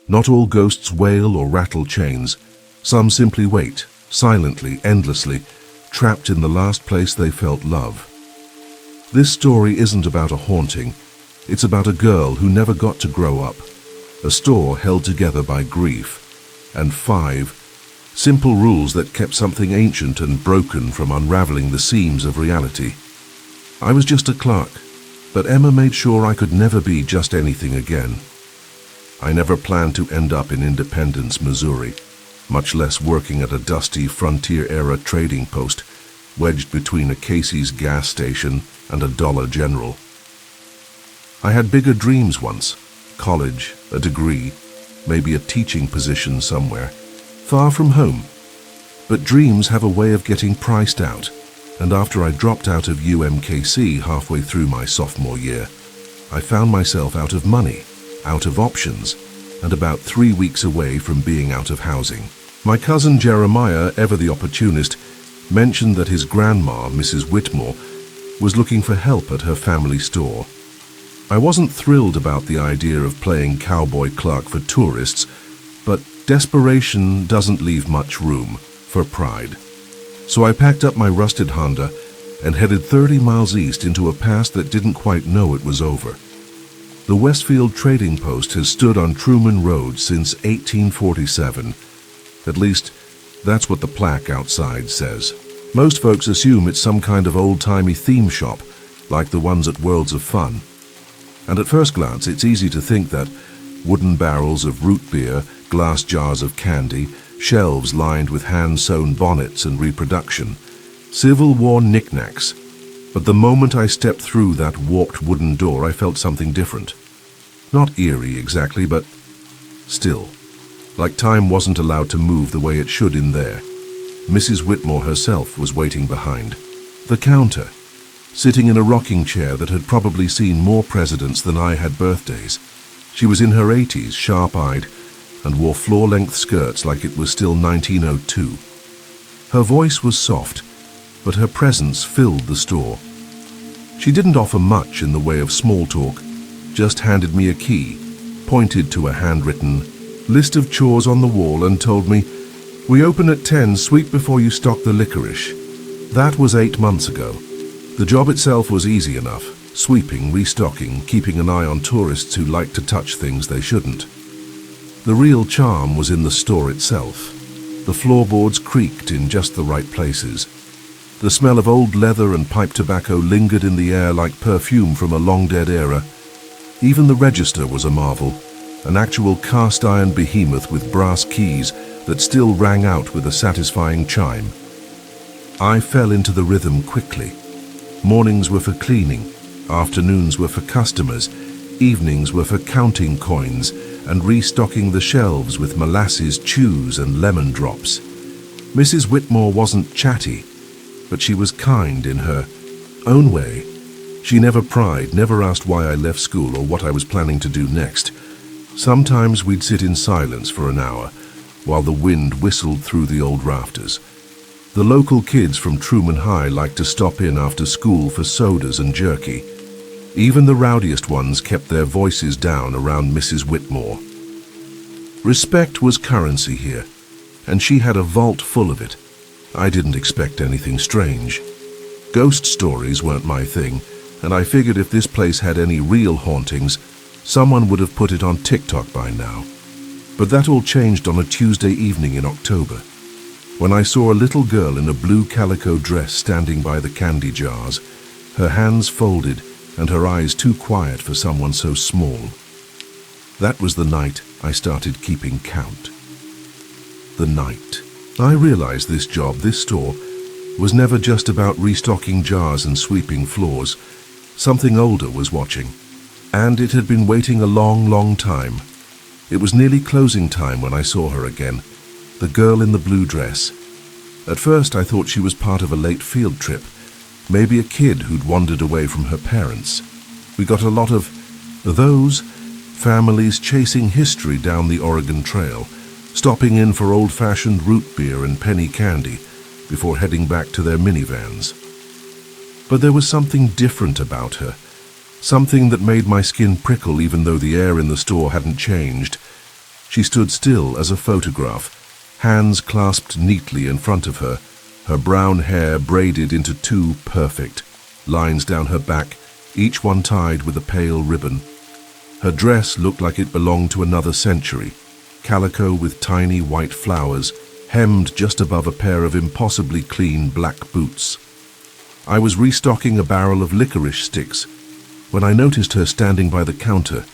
Not all ghosts wail or rattle chains. Some simply wait, silently, endlessly, trapped in the last place they felt love. This story isn't about a haunting. It's about a girl who never got to grow up, a store held together by grief, and 5 simple rules that kept something ancient and broken from unraveling the seams of reality. I was just a clerk, but Emma made sure I could never be just anything again. I never planned to end up in Independence, Missouri, much less working at a dusty frontier-era trading post wedged between a Casey's gas station and a Dollar General. I had bigger dreams once: college, a degree, maybe a teaching position somewhere, far from home. But dreams have a way of getting priced out, and after I dropped out of UMKC halfway through my sophomore year, I found myself out of money, out of options, and about 3 weeks away from being out of housing. My cousin Jeremiah, ever the opportunist, mentioned that his grandma, Mrs. Whitmore, was looking for help at her family store. I wasn't thrilled about the idea of playing cowboy clerk for tourists, but desperation doesn't leave much room for pride. So I packed up my rusted Honda and headed 30 miles east into a past that didn't quite know it was over. The Westfield Trading Post has stood on Truman Road since 1847. At least, that's what the plaque outside says. Most folks assume it's some kind of old-timey theme shop, like the ones at Worlds of Fun. And at first glance, it's easy to think that wooden barrels of root beer, glass jars of candy, shelves lined with hand-sewn bonnets and reproduction, Civil War knickknacks. But the moment I stepped through that warped wooden door, I felt something different. Not eerie exactly, but still. Like time wasn't allowed to move the way it should in there. Mrs. Whitmore herself was waiting behind the counter, sitting in a rocking chair that had probably seen more presidents than I had birthdays. She was in her 80s, sharp-eyed, and wore floor-length skirts like it was still 1902. Her voice was soft, but her presence filled the store. She didn't offer much in the way of small talk, just handed me a key, pointed to a handwritten list of chores on the wall and told me, "We open at 10, sweep before you stock the licorice." That was 8 months ago. The job itself was easy enough: sweeping, restocking, keeping an eye on tourists who like to touch things they shouldn't. The real charm was in the store itself. The floorboards creaked in just the right places. The smell of old leather and pipe tobacco lingered in the air like perfume from a long-dead era. Even the register was a marvel, an actual cast-iron behemoth with brass keys that still rang out with a satisfying chime. I fell into the rhythm quickly. Mornings were for cleaning, afternoons were for customers, evenings were for counting coins and restocking the shelves with molasses chews and lemon drops. Mrs. Whitmore wasn't chatty, but she was kind in her own way. She never pried, never asked why I left school or what I was planning to do next. Sometimes we'd sit in silence for an hour while the wind whistled through the old rafters. The local kids from Truman High liked to stop in after school for sodas and jerky. Even the rowdiest ones kept their voices down around Mrs. Whitmore. Respect was currency here, and she had a vault full of it. I didn't expect anything strange. Ghost stories weren't my thing, and I figured if this place had any real hauntings, someone would have put it on TikTok by now. But that all changed on a Tuesday evening in October, when I saw a little girl in a blue calico dress standing by the candy jars, her hands folded and her eyes too quiet for someone so small. That was the night I started keeping count. The night. I realized this job, this store, was never just about restocking jars and sweeping floors. Something older was watching, and it had been waiting a long, long time. It was nearly closing time when I saw her again, the girl in the blue dress. At first I thought she was part of a late field trip, maybe a kid who'd wandered away from her parents. We got a lot of those families chasing history down the Oregon Trail, stopping in for old-fashioned root beer and penny candy before heading back to their minivans. But there was something different about her, something that made my skin prickle even though the air in the store hadn't changed. She stood still as a photograph, hands clasped neatly in front of her, her brown hair braided into two perfect lines down her back, each one tied with a pale ribbon. Her dress looked like it belonged to another century, calico with tiny white flowers, hemmed just above a pair of impossibly clean black boots. I was restocking a barrel of licorice sticks when I noticed her standing by the counter,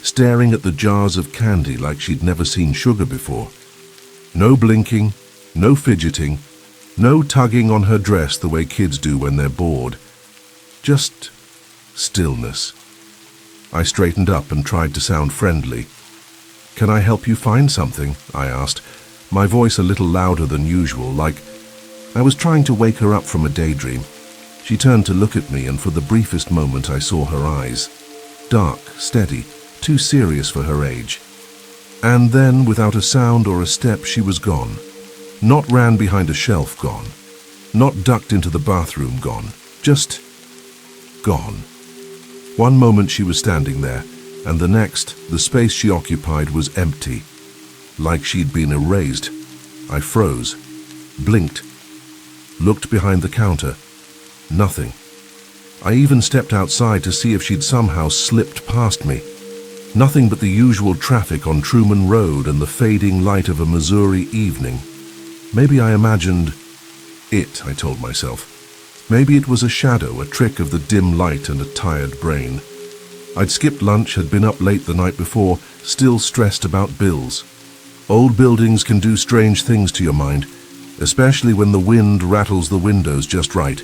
staring at the jars of candy like she'd never seen sugar before. No blinking, no fidgeting, no tugging on her dress the way kids do when they're bored. Just stillness. I straightened up and tried to sound friendly. "Can I help you find something?" I asked, my voice a little louder than usual, like I was trying to wake her up from a daydream. She turned to look at me, and for the briefest moment I saw her eyes. Dark, steady, too serious for her age. And then, without a sound or a step, she was gone. Not ran behind a shelf gone. Not ducked into the bathroom gone. Just gone. One moment she was standing there, and the next, the space she occupied was empty. Like she'd been erased. I froze, blinked, looked behind the counter. Nothing. I even stepped outside to see if she'd somehow slipped past me. Nothing but the usual traffic on Truman Road and the fading light of a Missouri evening. Maybe I imagined it, I told myself. Maybe it was a shadow, a trick of the dim light and a tired brain. I'd skipped lunch, had been up late the night before, still stressed about bills. Old buildings can do strange things to your mind, especially when the wind rattles the windows just right.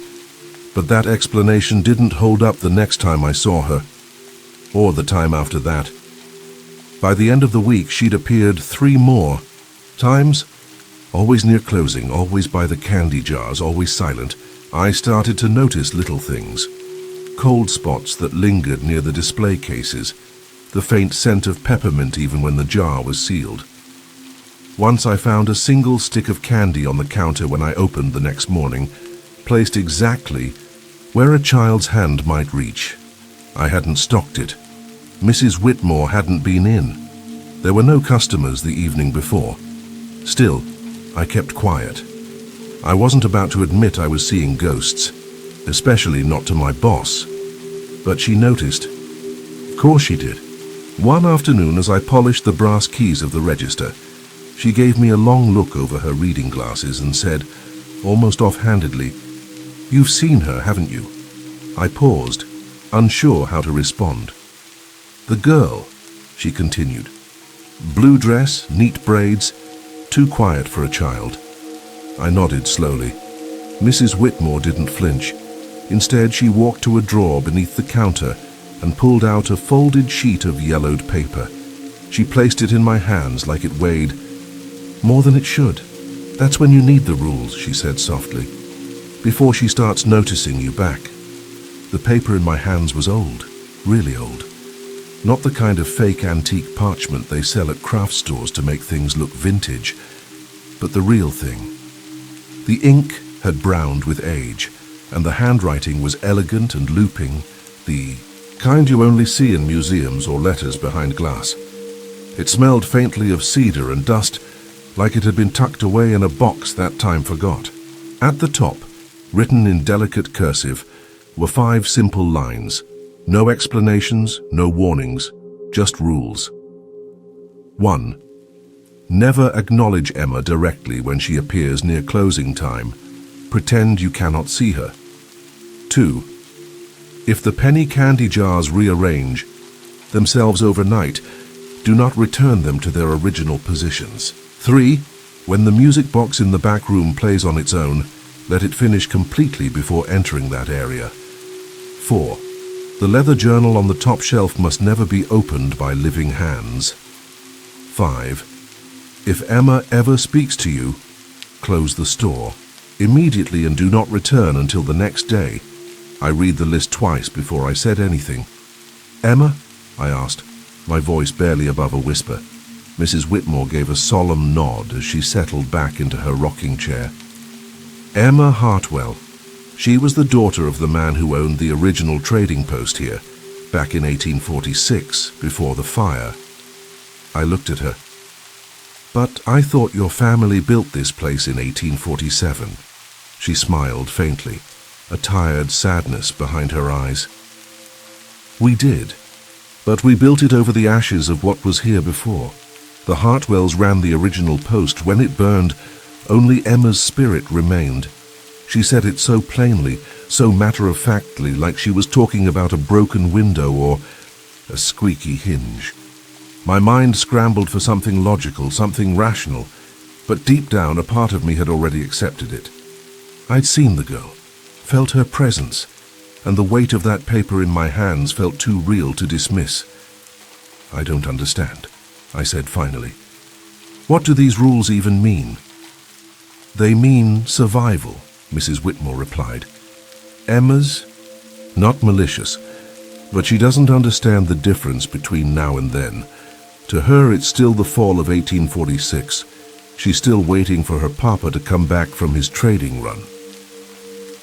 But that explanation didn't hold up the next time I saw her, or the time after that. By the end of the week, she'd appeared 3 more times, always near closing, always by the candy jars, always silent. I started to notice little things. Cold spots that lingered near the display cases, the faint scent of peppermint even when the jar was sealed. Once I found a single stick of candy on the counter when I opened the next morning, placed exactly where a child's hand might reach. I hadn't stocked it. Mrs. Whitmore hadn't been in. There were no customers the evening before. Still, I kept quiet. I wasn't about to admit I was seeing ghosts, especially not to my boss. But she noticed. Of course she did. One afternoon, as I polished the brass keys of the register, she gave me a long look over her reading glasses and said, almost offhandedly, "You've seen her, haven't you?" I paused, unsure how to respond. "The girl," she continued. "Blue dress, neat braids, too quiet for a child." I nodded slowly. Mrs. Whitmore didn't flinch. Instead, she walked to a drawer beneath the counter and pulled out a folded sheet of yellowed paper. She placed it in my hands like it weighed more than it should. "That's when you need the rules," she said softly, "before she starts noticing you back." The paper in my hands was old, really old. Not the kind of fake antique parchment they sell at craft stores to make things look vintage, but the real thing. The ink had browned with age, and the handwriting was elegant and looping, the kind you only see in museums or letters behind glass. It smelled faintly of cedar and dust, like it had been tucked away in a box that time forgot. At the top, written in delicate cursive, were 5 simple lines. No explanations, no warnings, just rules. 1. Never acknowledge Emma directly when she appears near closing time. Pretend you cannot see her. 2. If the penny candy jars rearrange themselves overnight, do not return them to their original positions. 3. When the music box in the back room plays on its own, let it finish completely before entering that area. 4. The leather journal on the top shelf must never be opened by living hands. 5. If Emma ever speaks to you, close the store immediately and do not return until the next day. I read the list twice before I said anything. "Emma?" I asked, my voice barely above a whisper. Mrs. Whitmore gave a solemn nod as she settled back into her rocking chair. "Emma Hartwell. She was the daughter of the man who owned the original trading post here, back in 1846, before the fire." I looked at her. "But I thought your family built this place in 1847. She smiled faintly, a tired sadness behind her eyes. "We did, but we built it over the ashes of what was here before. The Hartwells ran the original post. When it burned, only Emma's spirit remained. She said it so plainly, so matter-of-factly, like she was talking about a broken window or a squeaky hinge. My mind scrambled for something logical, something rational, but deep down a part of me had already accepted it. I'd seen the girl, felt her presence, and the weight of that paper in my hands felt too real to dismiss. "I don't understand," I said finally. "What do these rules even mean?" "They mean survival," Mrs. Whitmore replied. "Emma's not malicious, but she doesn't understand the difference between now and then. To her, it's still the fall of 1846. She's still waiting for her papa to come back from his trading run."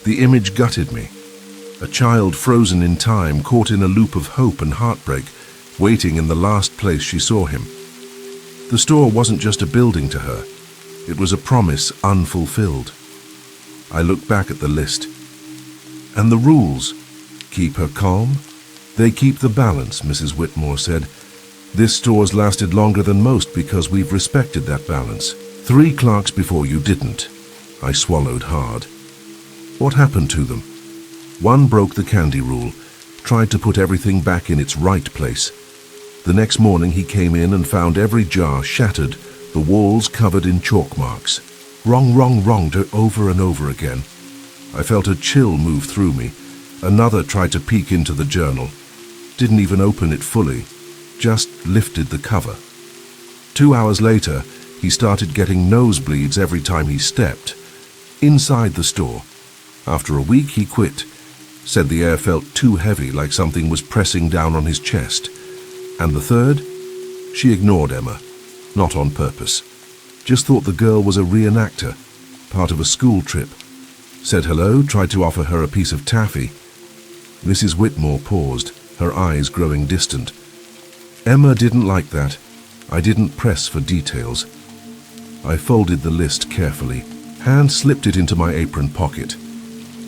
The image gutted me. A child frozen in time, caught in a loop of hope and heartbreak, waiting in the last place she saw him. The store wasn't just a building to her. It was a promise unfulfilled. I looked back at the list. "And the rules? Keep her calm? They keep the balance," Mrs. Whitmore said. "This store's lasted longer than most because we've respected that balance. 3 clerks before you didn't." I swallowed hard. "What happened to them?" "One broke the candy rule, tried to put everything back in its right place. The next morning he came in and found every jar shattered, the walls covered in chalk marks. Wrong, wrong, wrong, over and over again. I felt a chill move through me. Another tried to peek into the journal. Didn't even open it fully, just lifted the cover. 2 hours later, he started getting nosebleeds every time he stepped. Inside the store. After a week, he quit. Said the air felt too heavy, like something was pressing down on his chest. And the third? She ignored Emma. Not on purpose. Just thought the girl was a reenactor, part of a school trip. Said hello, tried to offer her a piece of taffy. Mrs. Whitmore paused, her eyes growing distant. Emma didn't like that. I didn't press for details. I folded the list carefully, hand slipped it into my apron pocket.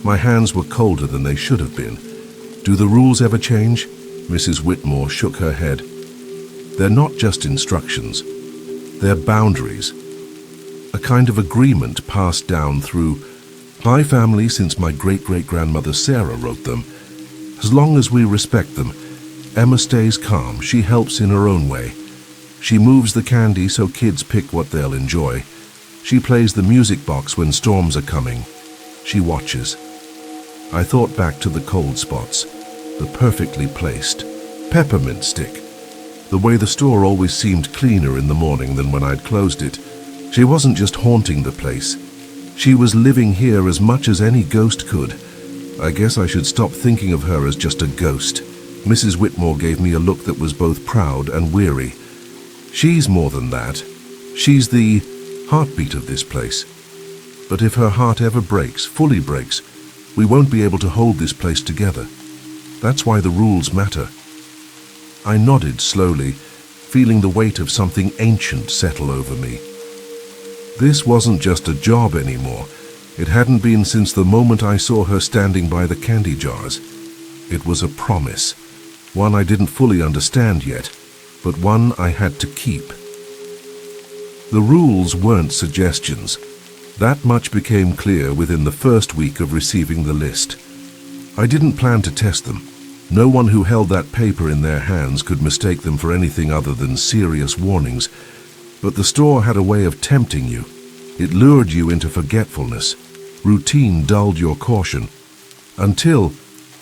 My hands were colder than they should have been. "Do the rules ever change?" Mrs. Whitmore shook her head. "They're not just instructions. They're boundaries. A kind of agreement passed down through my family since my great-great-grandmother Sarah wrote them. As long as we respect them, Emma stays calm. She helps in her own way. She moves the candy so kids pick what they'll enjoy. She plays the music box when storms are coming. She watches." I thought back to the cold spots, the perfectly placed peppermint stick, the way the store always seemed cleaner in the morning than when I'd closed it. She wasn't just haunting the place. She was living here as much as any ghost could. I guess I should stop thinking of her as just a ghost. Mrs. Whitmore gave me a look that was both proud and weary. "She's more than that. She's the heartbeat of this place. But if her heart ever breaks, fully breaks, we won't be able to hold this place together. That's why the rules matter." I nodded slowly, feeling the weight of something ancient settle over me. This wasn't just a job anymore. It hadn't been since the moment I saw her standing by the candy jars. It was a promise, one I didn't fully understand yet, but one I had to keep. The rules weren't suggestions. That much became clear within the first week of receiving the list. I didn't plan to test them. No one who held that paper in their hands could mistake them for anything other than serious warnings. But the store had a way of tempting you. It lured you into forgetfulness. Routine dulled your caution. Until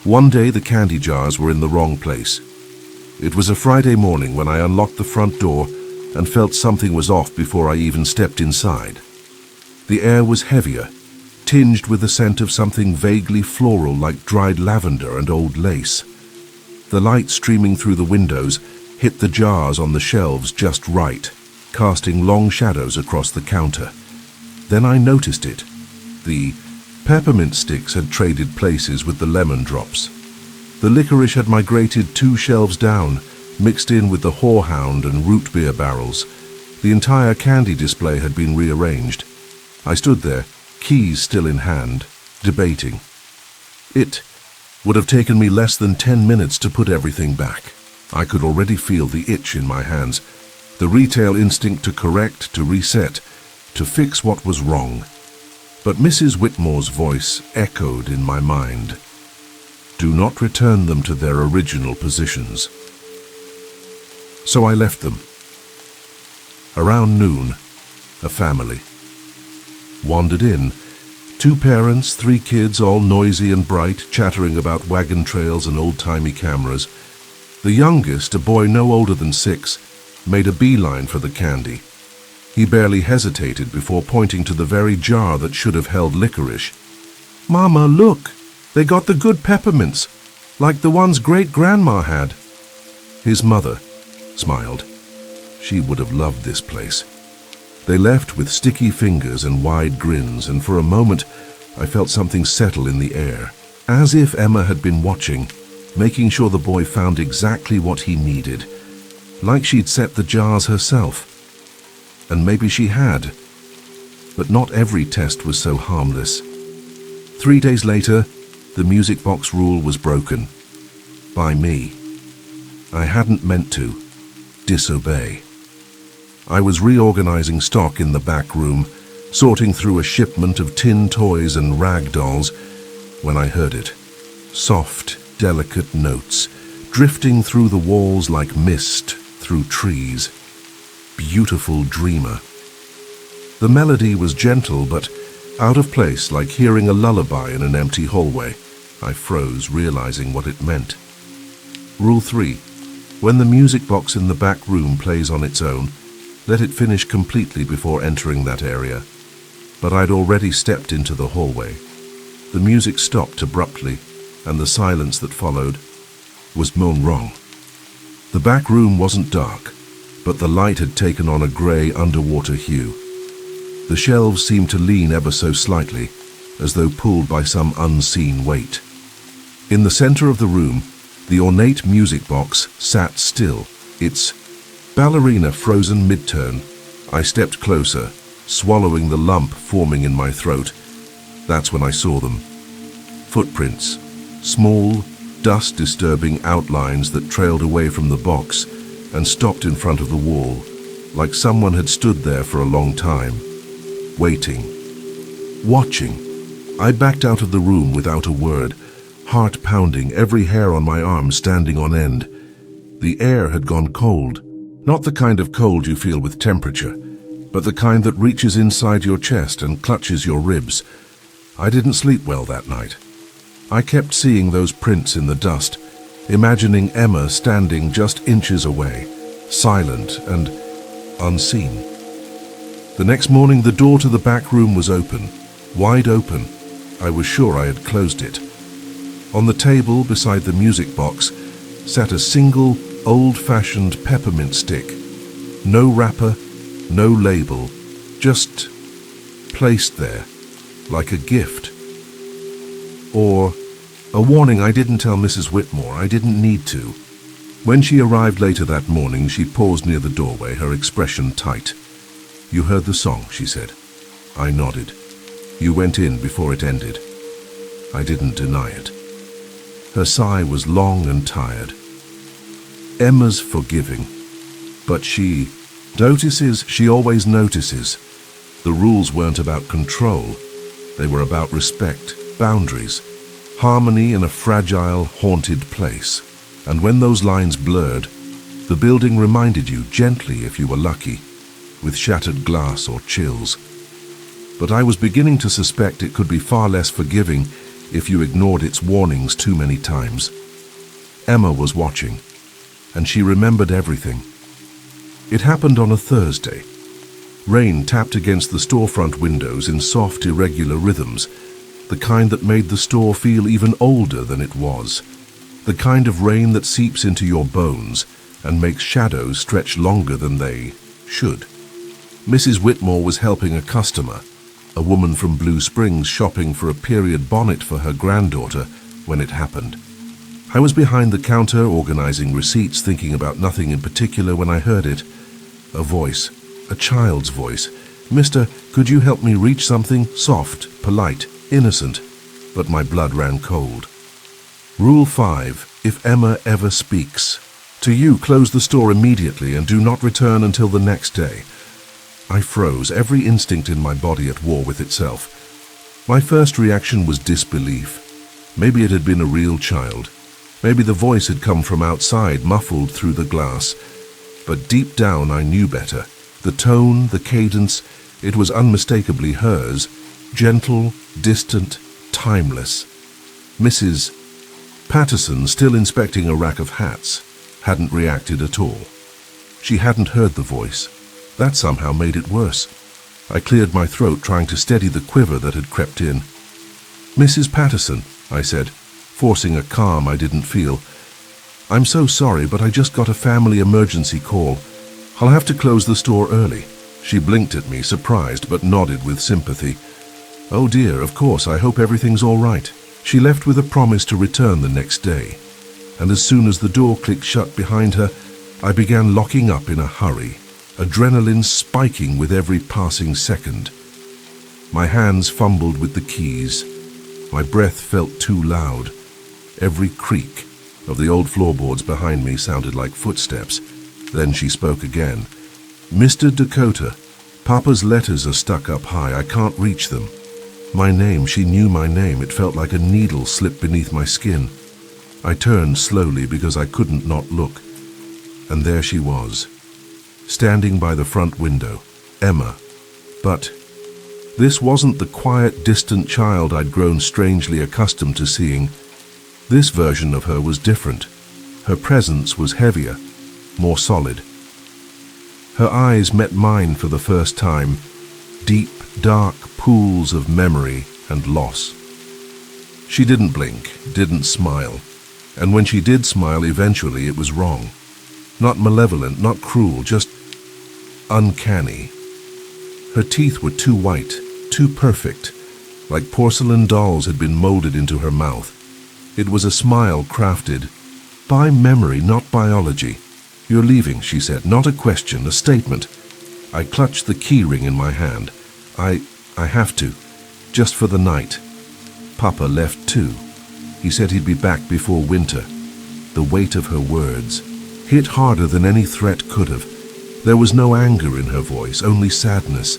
one day the candy jars were in the wrong place. It was a Friday morning when I unlocked the front door and felt something was off before I even stepped inside. The air was heavier, tinged with the scent of something vaguely floral like dried lavender and old lace. The light streaming through the windows hit the jars on the shelves just right, casting long shadows across the counter. Then I noticed it. The peppermint sticks had traded places with the lemon drops. The licorice had migrated 2 shelves down, mixed in with the horehound and root beer barrels. The entire candy display had been rearranged. I stood there, keys still in hand, debating. It would have taken me less than 10 minutes to put everything back. I could already feel the itch in my hands, the retail instinct to correct, to reset, to fix what was wrong. But Mrs. Whitmore's voice echoed in my mind. Do not return them to their original positions. So I left them. Around noon, a family wandered in. 2 parents, 3 kids, all noisy and bright, chattering about wagon trails and old-timey cameras. The youngest, a boy no older than 6, made a beeline for the candy. He barely hesitated before pointing to the very jar that should have held licorice. "Mama, look! They got the good peppermints, like the ones great-grandma had." His mother smiled. She would have loved this place. They left with sticky fingers and wide grins, and for a moment I felt something settle in the air, as if Emma had been watching, making sure the boy found exactly what he needed, like she'd set the jars herself. And maybe she had, but not every test was so harmless. 3 days later, the music box rule was broken. By me. I hadn't meant to disobey. I was reorganizing stock in the back room, sorting through a shipment of tin toys and rag dolls, when I heard it. Soft, delicate notes, drifting through the walls like mist through trees. Beautiful dreamer. The melody was gentle but out of place, like hearing a lullaby in an empty hallway. I froze, realizing what it meant. Rule 3. When the music box in the back room plays on its own, let it finish completely before entering that area. But I'd already stepped into the hallway. The music stopped abruptly, and the silence that followed was moan wrong. The back room wasn't dark, but the light had taken on a grey underwater hue. The shelves seemed to lean ever so slightly, as though pulled by some unseen weight. In the center of the room, the ornate music box sat still, its ballerina frozen mid-turn. I stepped closer, swallowing the lump forming in my throat. That's when I saw them. Footprints, small, dust-disturbing outlines that trailed away from the box and stopped in front of the wall, like someone had stood there for a long time, waiting, watching. I backed out of the room without a word, heart pounding, every hair on my arm standing on end. The air had gone cold. Not the kind of cold you feel with temperature, but the kind that reaches inside your chest and clutches your ribs. I didn't sleep well that night. I kept seeing those prints in the dust, imagining Emma standing just inches away, silent and unseen. The next morning, the door to the back room was open, wide open. I was sure I had closed it. On the table beside the music box sat a single, old-fashioned peppermint stick. No wrapper, no label, just placed there, like a gift. Or a warning I didn't tell Mrs. Whitmore. I didn't need to. When she arrived later that morning, she paused near the doorway, her expression tight. "You heard the song," she said. I nodded. "You went in before it ended." I didn't deny it. Her sigh was long and tired. Emma's forgiving, but she always notices. The rules weren't about control. They were about respect, boundaries, harmony in a fragile, haunted place. And when those lines blurred, the building reminded you gently, if you were lucky, with shattered glass or chills. But I was beginning to suspect it could be far less forgiving if you ignored its warnings too many times. Emma was watching, and she remembered everything. It happened on a Thursday. Rain tapped against the storefront windows in soft, irregular rhythms, the kind that made the store feel even older than it was, the kind of rain that seeps into your bones and makes shadows stretch longer than they should. Mrs. Whitmore was helping a customer, a woman from Blue Springs, shopping for a period bonnet for her granddaughter when it happened. I was behind the counter organizing receipts, thinking about nothing in particular when I heard it. A voice, a child's voice. "Mister, could you help me reach something?" Soft, polite, innocent, but my blood ran cold. Rule 5. If Emma ever speaks. To you, close the store immediately and do not return until the next day. I froze, every instinct in my body at war with itself. My first reaction was disbelief. Maybe it had been a real child. Maybe the voice had come from outside, muffled through the glass. But deep down I knew better. The tone, the cadence, it was unmistakably hers. Gentle, distant, timeless. Mrs. Patterson, still inspecting a rack of hats, hadn't reacted at all. She hadn't heard the voice. That somehow made it worse. I cleared my throat, trying to steady the quiver that had crept in. "Mrs. Patterson," I said, forcing a calm I didn't feel. "I'm so sorry, but I just got a family emergency call. I'll have to close the store early." She blinked at me, surprised, but nodded with sympathy. "Oh dear, of course, I hope everything's all right." She left with a promise to return the next day, and as soon as the door clicked shut behind her, I began locking up in a hurry, adrenaline spiking with every passing second. My hands fumbled with the keys. My breath felt too loud. Every creak of the old floorboards behind me sounded like footsteps. Then she spoke again. "Mr. Dakota, Papa's letters are stuck up high. I can't reach them." My name, she knew my name. It felt like a needle slipped beneath my skin. I turned slowly because I couldn't not look. And there she was, standing by the front window, Emma. But this wasn't the quiet, distant child I'd grown strangely accustomed to seeing. This version of her was different. Her presence was heavier, more solid. Her eyes met mine for the first time, deep, dark pools of memory and loss. She didn't blink, didn't smile, and when she did smile, eventually it was wrong. Not malevolent, not cruel, just uncanny. Her teeth were too white, too perfect, like porcelain dolls had been molded into her mouth. It was a smile crafted by memory, not biology. "You're leaving," she said, not a question, a statement. I clutched the key ring in my hand. I have to, just for the night. Papa left too. He said he'd be back before winter. The weight of her words hit harder than any threat could have. There was no anger in her voice, only sadness.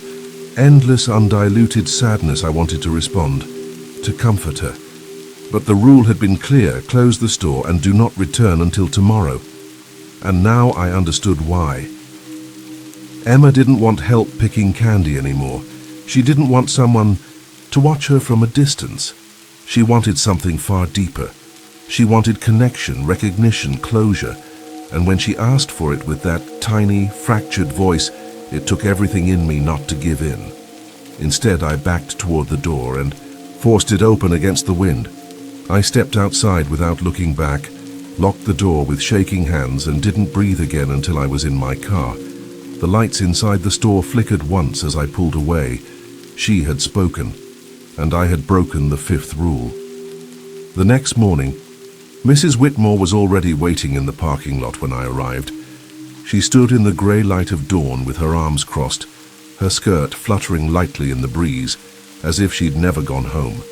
Endless, undiluted sadness. I wanted to respond, to comfort her. But the rule had been clear: close the store and do not return until tomorrow. And now I understood why. Emma didn't want help picking candy anymore. She didn't want someone to watch her from a distance. She wanted something far deeper. She wanted connection, recognition, closure. And when she asked for it with that tiny, fractured voice, it took everything in me not to give in. Instead, I backed toward the door and forced it open against the wind. I stepped outside without looking back, locked the door with shaking hands, and didn't breathe again until I was in my car. The lights inside the store flickered once as I pulled away. She had spoken, and I had broken the 5th rule. The next morning, Mrs. Whitmore was already waiting in the parking lot when I arrived. She stood in the grey light of dawn with her arms crossed, her skirt fluttering lightly in the breeze, as if she'd never gone home.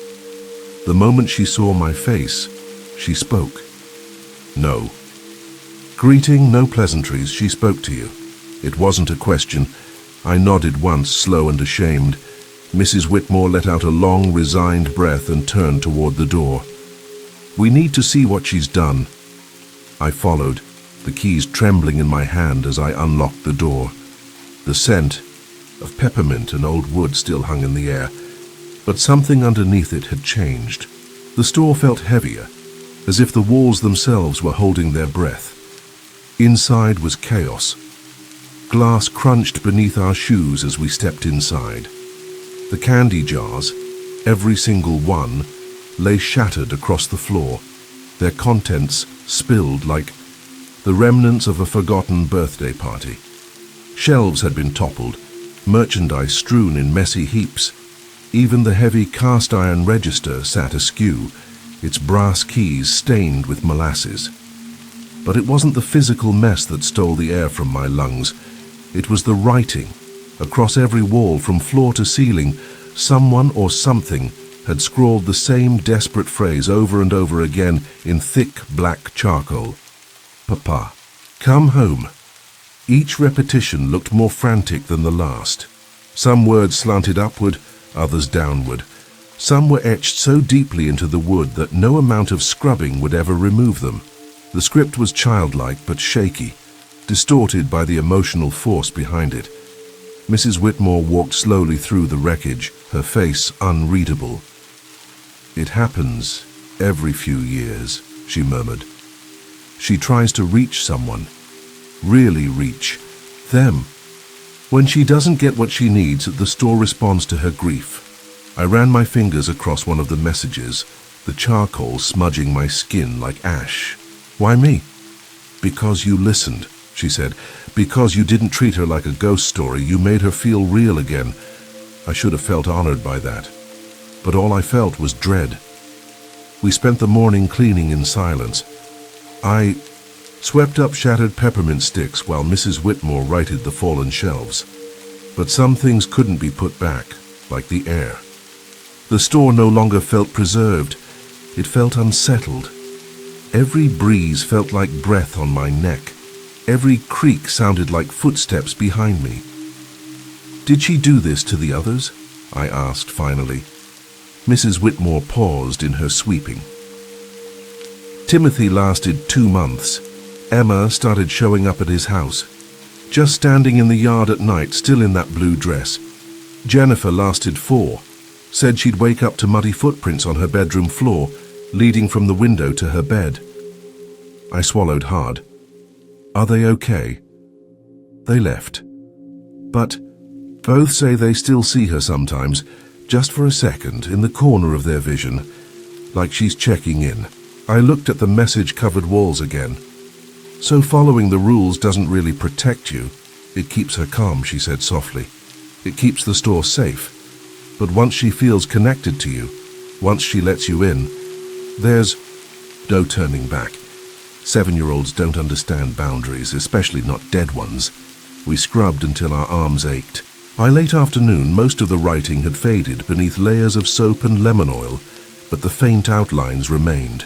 The moment she saw my face, she spoke. No. Greeting, no pleasantries, she spoke to you. It wasn't a question. I nodded once, slow and ashamed. Mrs. Whitmore let out a long, resigned breath and turned toward the door. "We need to see what she's done." I followed, the keys trembling in my hand as I unlocked the door. The scent of peppermint and old wood still hung in the air, but something underneath it had changed. The store felt heavier, as if the walls themselves were holding their breath. Inside was chaos. Glass crunched beneath our shoes as we stepped inside. The candy jars, every single one, lay shattered across the floor, their contents spilled like the remnants of a forgotten birthday party. Shelves had been toppled, merchandise strewn in messy heaps. Even the heavy cast-iron register sat askew, its brass keys stained with molasses. But it wasn't the physical mess that stole the air from my lungs. It was the writing, Across every wall, from floor to ceiling, someone or something had scrawled the same desperate phrase over and over again in thick black charcoal. Papa, come home. Each repetition looked more frantic than the last. Some words slanted upward, others downward. Some were etched so deeply into the wood that no amount of scrubbing would ever remove them. The script was childlike but shaky, distorted by the emotional force behind it. Mrs. Whitmore walked slowly through the wreckage, her face unreadable. "It happens every few years," she murmured. "She tries to reach someone, really reach them. When she doesn't get what she needs, the store responds to her grief." I ran my fingers across one of the messages, the charcoal smudging my skin like ash. "Why me?" "Because you listened," she said. "Because you didn't treat her like a ghost story. You made her feel real again. I should have felt honored by that. But all I felt was dread." We spent the morning cleaning in silence. I swept up shattered peppermint sticks while Mrs. Whitmore righted the fallen shelves. But some things couldn't be put back, like the air. The store no longer felt preserved. It felt unsettled. Every breeze felt like breath on my neck. Every creak sounded like footsteps behind me. "Did she do this to the others?" I asked finally. Mrs. Whitmore paused in her sweeping. "Timothy lasted 2 months. Emma started showing up at his house, just standing in the yard at night, still in that blue dress. Jennifer lasted 4. Said she'd wake up to muddy footprints on her bedroom floor, leading from the window to her bed." I swallowed hard. "Are they okay?" "They left. But both say they still see her sometimes, just for a second, in the corner of their vision, like she's checking in." I looked at the message-covered walls again. "So following the rules doesn't really protect you. It keeps her calm," she said softly. "It keeps the store safe. But once she feels connected to you, once she lets you in, there's no turning back. 7-year-olds don't understand boundaries, especially not dead ones." We scrubbed until our arms ached. By late afternoon, most of the writing had faded beneath layers of soap and lemon oil, but the faint outlines remained,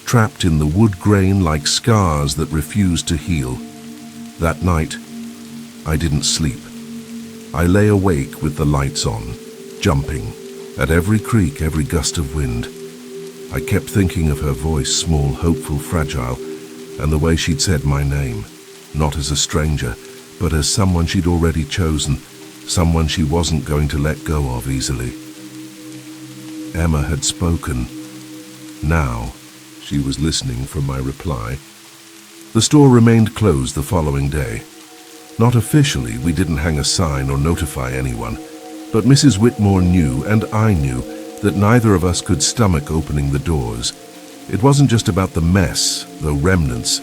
trapped in the wood grain like scars that refused to heal. That night, I didn't sleep. I lay awake with the lights on, jumping at every creak, every gust of wind. I kept thinking of her voice, small, hopeful, fragile, and the way she'd said my name, not as a stranger, but as someone she'd already chosen, someone she wasn't going to let go of easily. Emma had spoken. Now she was listening for my reply. The store remained closed the following day. Not officially, we didn't hang a sign or notify anyone, but Mrs. Whitmore knew, and I knew, that neither of us could stomach opening the doors. It wasn't just about the mess, though remnants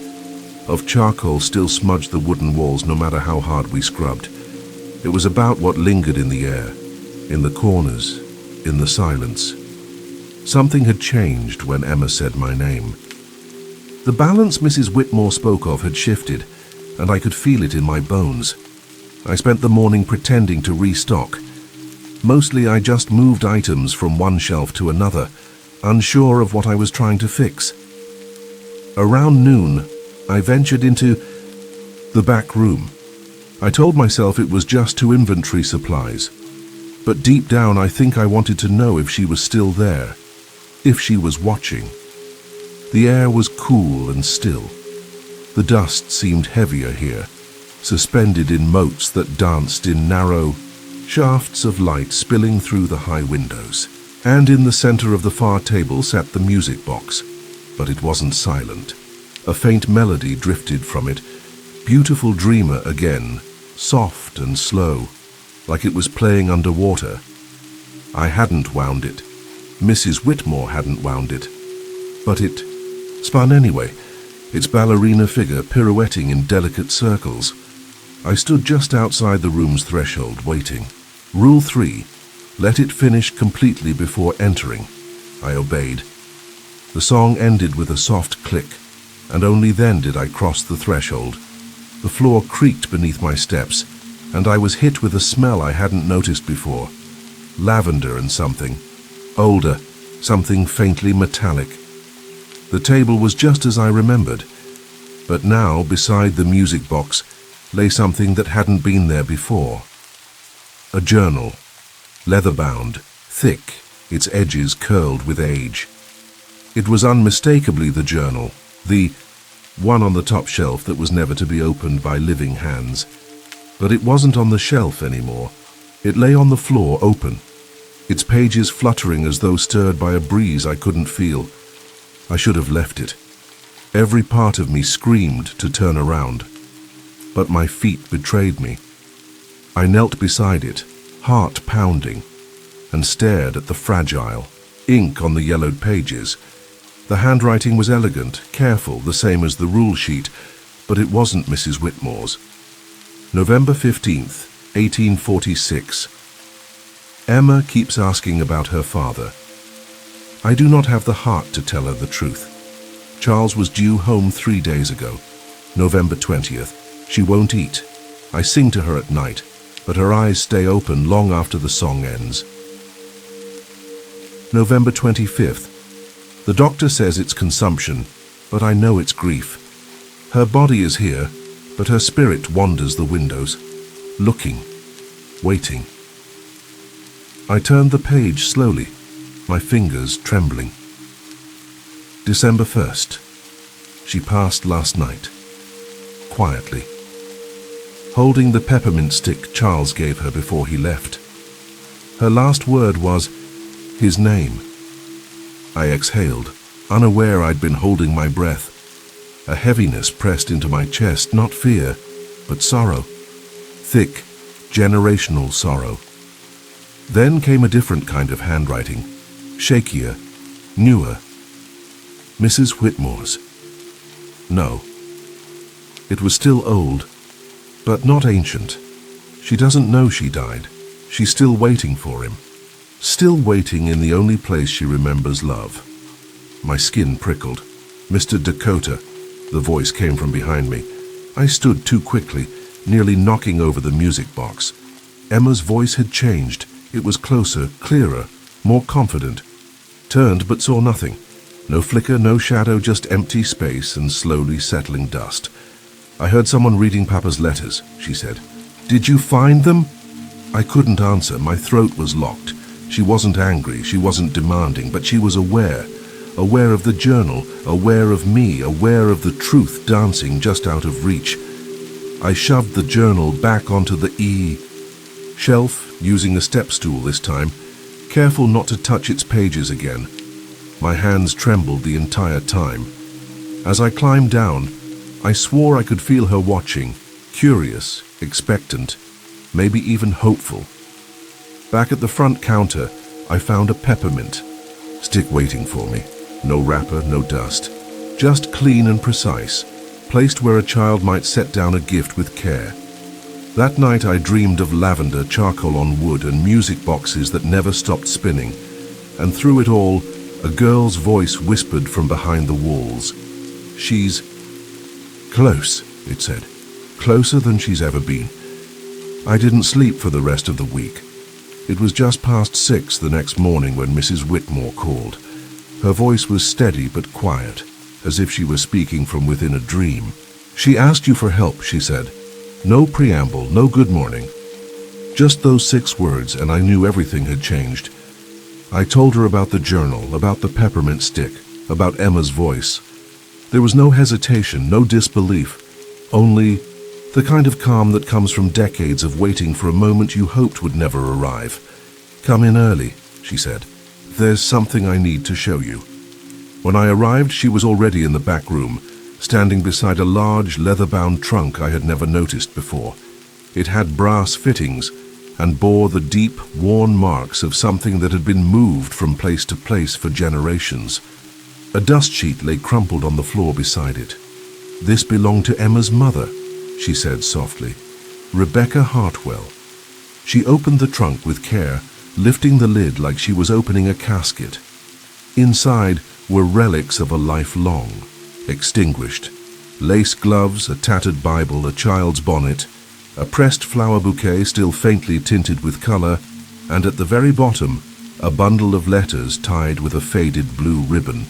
of charcoal still smudged the wooden walls no matter how hard we scrubbed. It was about what lingered in the air, in the corners, in the silence. Something had changed when Emma said my name. The balance Mrs. Whitmore spoke of had shifted, and I could feel it in my bones. I spent the morning pretending to restock. Mostly I just moved items from one shelf to another, unsure of what I was trying to fix. Around noon, I ventured into the back room. I told myself it was just to inventory supplies, but deep down I think I wanted to know if she was still there, if she was watching. The air was cool and still. The dust seemed heavier here, suspended in motes that danced in narrow shafts of light spilling through the high windows. And in the center of the far table sat the music box, but it wasn't silent. A faint melody drifted from it, beautiful dreamer again, soft and slow, like it was playing underwater. I hadn't wound it. Mrs. Whitmore hadn't wound it. But it spun anyway, its ballerina figure pirouetting in delicate circles. I stood just outside the room's threshold, waiting. Rule 3, let it finish completely before entering. I obeyed. The song ended with a soft click, and only then did I cross the threshold. The floor creaked beneath my steps, and I was hit with a smell I hadn't noticed before. Lavender and something. Older, something faintly metallic. The table was just as I remembered, but now, beside the music box, lay something that hadn't been there before. A journal, leather-bound, thick, its edges curled with age. It was unmistakably the journal, the one on the top shelf that was never to be opened by living hands. But it wasn't on the shelf anymore. It lay on the floor, open, its pages fluttering as though stirred by a breeze I couldn't feel. I should have left it. Every part of me screamed to turn around, but my feet betrayed me. I knelt beside it, heart pounding, and stared at the fragile ink on the yellowed pages. The handwriting was elegant, careful, the same as the rule sheet, but it wasn't Mrs. Whitmore's. November 15th, 1846. Emma keeps asking about her father. I do not have the heart to tell her the truth. Charles was due home 3 days ago, November 20th. She won't eat. I sing to her at night, but her eyes stay open long after the song ends. November 25th. The doctor says it's consumption, but I know it's grief. Her body is here, but her spirit wanders the windows, looking, waiting. I turned the page slowly, my fingers trembling. December 1st. She passed last night, quietly, holding the peppermint stick Charles gave her before he left. Her last word was, his name. I exhaled, unaware I'd been holding my breath. A heaviness pressed into my chest, not fear, but sorrow. Thick, generational sorrow. Then came a different kind of handwriting, shakier, newer. Mrs. Whitmore's. No. It was still old, but not ancient. She doesn't know she died. She's still waiting for him. Still waiting in the only place she remembers love. My skin prickled. Mr. Dakota, the voice came from behind me. I stood too quickly, nearly knocking over the music box. Emma's voice had changed. It was closer, clearer, more confident. Turned but saw nothing. No flicker, no shadow, just empty space and slowly settling dust. I heard someone reading Papa's letters, she said. Did you find them? I couldn't answer. My throat was locked. She wasn't angry, she wasn't demanding, but she was aware. Aware of the journal, aware of me, aware of the truth dancing just out of reach. I shoved the journal back onto the shelf, using a step stool this time, careful not to touch its pages again. My hands trembled the entire time. As I climbed down, I swore I could feel her watching, curious, expectant, maybe even hopeful. Back at the front counter, I found a peppermint stick waiting for me. No wrapper, no dust. Just clean and precise, placed where a child might set down a gift with care. That night I dreamed of lavender, charcoal on wood, and music boxes that never stopped spinning. And through it all, a girl's voice whispered from behind the walls. She's close, it said. Closer than she's ever been. I didn't sleep for the rest of the week. It was just past 6 the next morning when Mrs. Whitmore called. Her voice was steady but quiet, as if she was speaking from within a dream. She asked you for help, she said. No preamble, no good morning. Just those 6 words, and I knew everything had changed. I told her about the journal, about the peppermint stick, about Emma's voice. There was no hesitation, no disbelief, only the kind of calm that comes from decades of waiting for a moment you hoped would never arrive. Come in early, she said. There's something I need to show you. When I arrived, she was already in the back room, standing beside a large leather-bound trunk I had never noticed before. It had brass fittings and bore the deep, worn marks of something that had been moved from place to place for generations. A dust sheet lay crumpled on the floor beside it. This belonged to Emma's mother, she said softly. Rebecca Hartwell. She opened the trunk with care, lifting the lid like she was opening a casket. Inside were relics of a life long, extinguished. Lace gloves, a tattered Bible, a child's bonnet, A pressed flower bouquet still faintly tinted with color, and at the very bottom, a bundle of letters tied with a faded blue ribbon.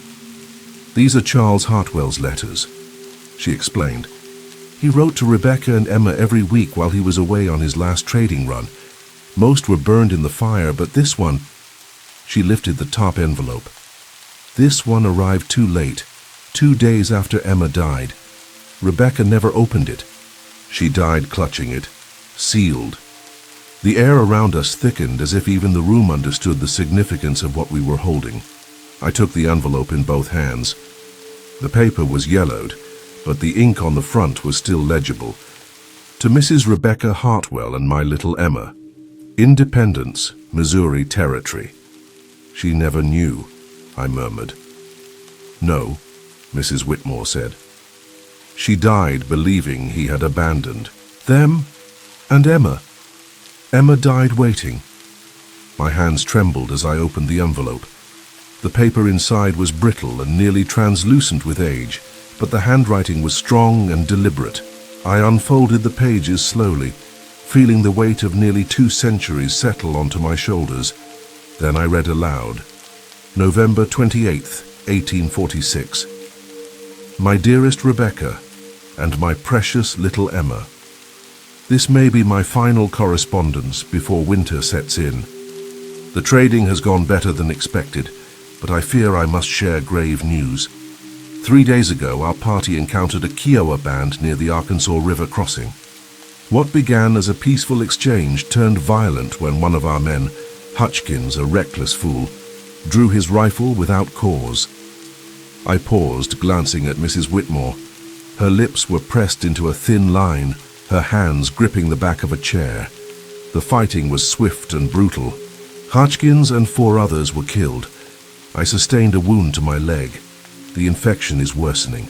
"These are Charles Hartwell's letters," she explained. "He wrote to Rebecca and Emma every week while he was away on his last trading run. Most were burned in the fire, but this one..." She lifted the top envelope. "This one arrived too late, 2 days after Emma died. Rebecca never opened it. She died clutching it, sealed." The air around us thickened as if even the room understood the significance of what we were holding. I took the envelope in both hands. The paper was yellowed, but the ink on the front was still legible. "To Mrs. Rebecca Hartwell and my little Emma. Independence, Missouri Territory." "She never knew," I murmured. "No," Mrs. Whitmore said. "She died believing he had abandoned them and Emma. Emma died waiting." My hands trembled as I opened the envelope. The paper inside was brittle and nearly translucent with age, but the handwriting was strong and deliberate. I unfolded the pages slowly, feeling the weight of nearly 2 centuries settle onto my shoulders. Then I read aloud. November 28th, 1846. "My dearest Rebecca, and my precious little Emma. This may be my final correspondence before winter sets in. The trading has gone better than expected, but I fear I must share grave news. 3 days ago, our party encountered a Kiowa band near the Arkansas River crossing. What began as a peaceful exchange turned violent when one of our men, Hutchkins, a reckless fool, drew his rifle without cause." I paused, glancing at Mrs. Whitmore. Her lips were pressed into a thin line, her hands gripping the back of a chair. The fighting was swift and brutal. Hutchkins and 4 others were killed. I sustained a wound to my leg. The infection is worsening.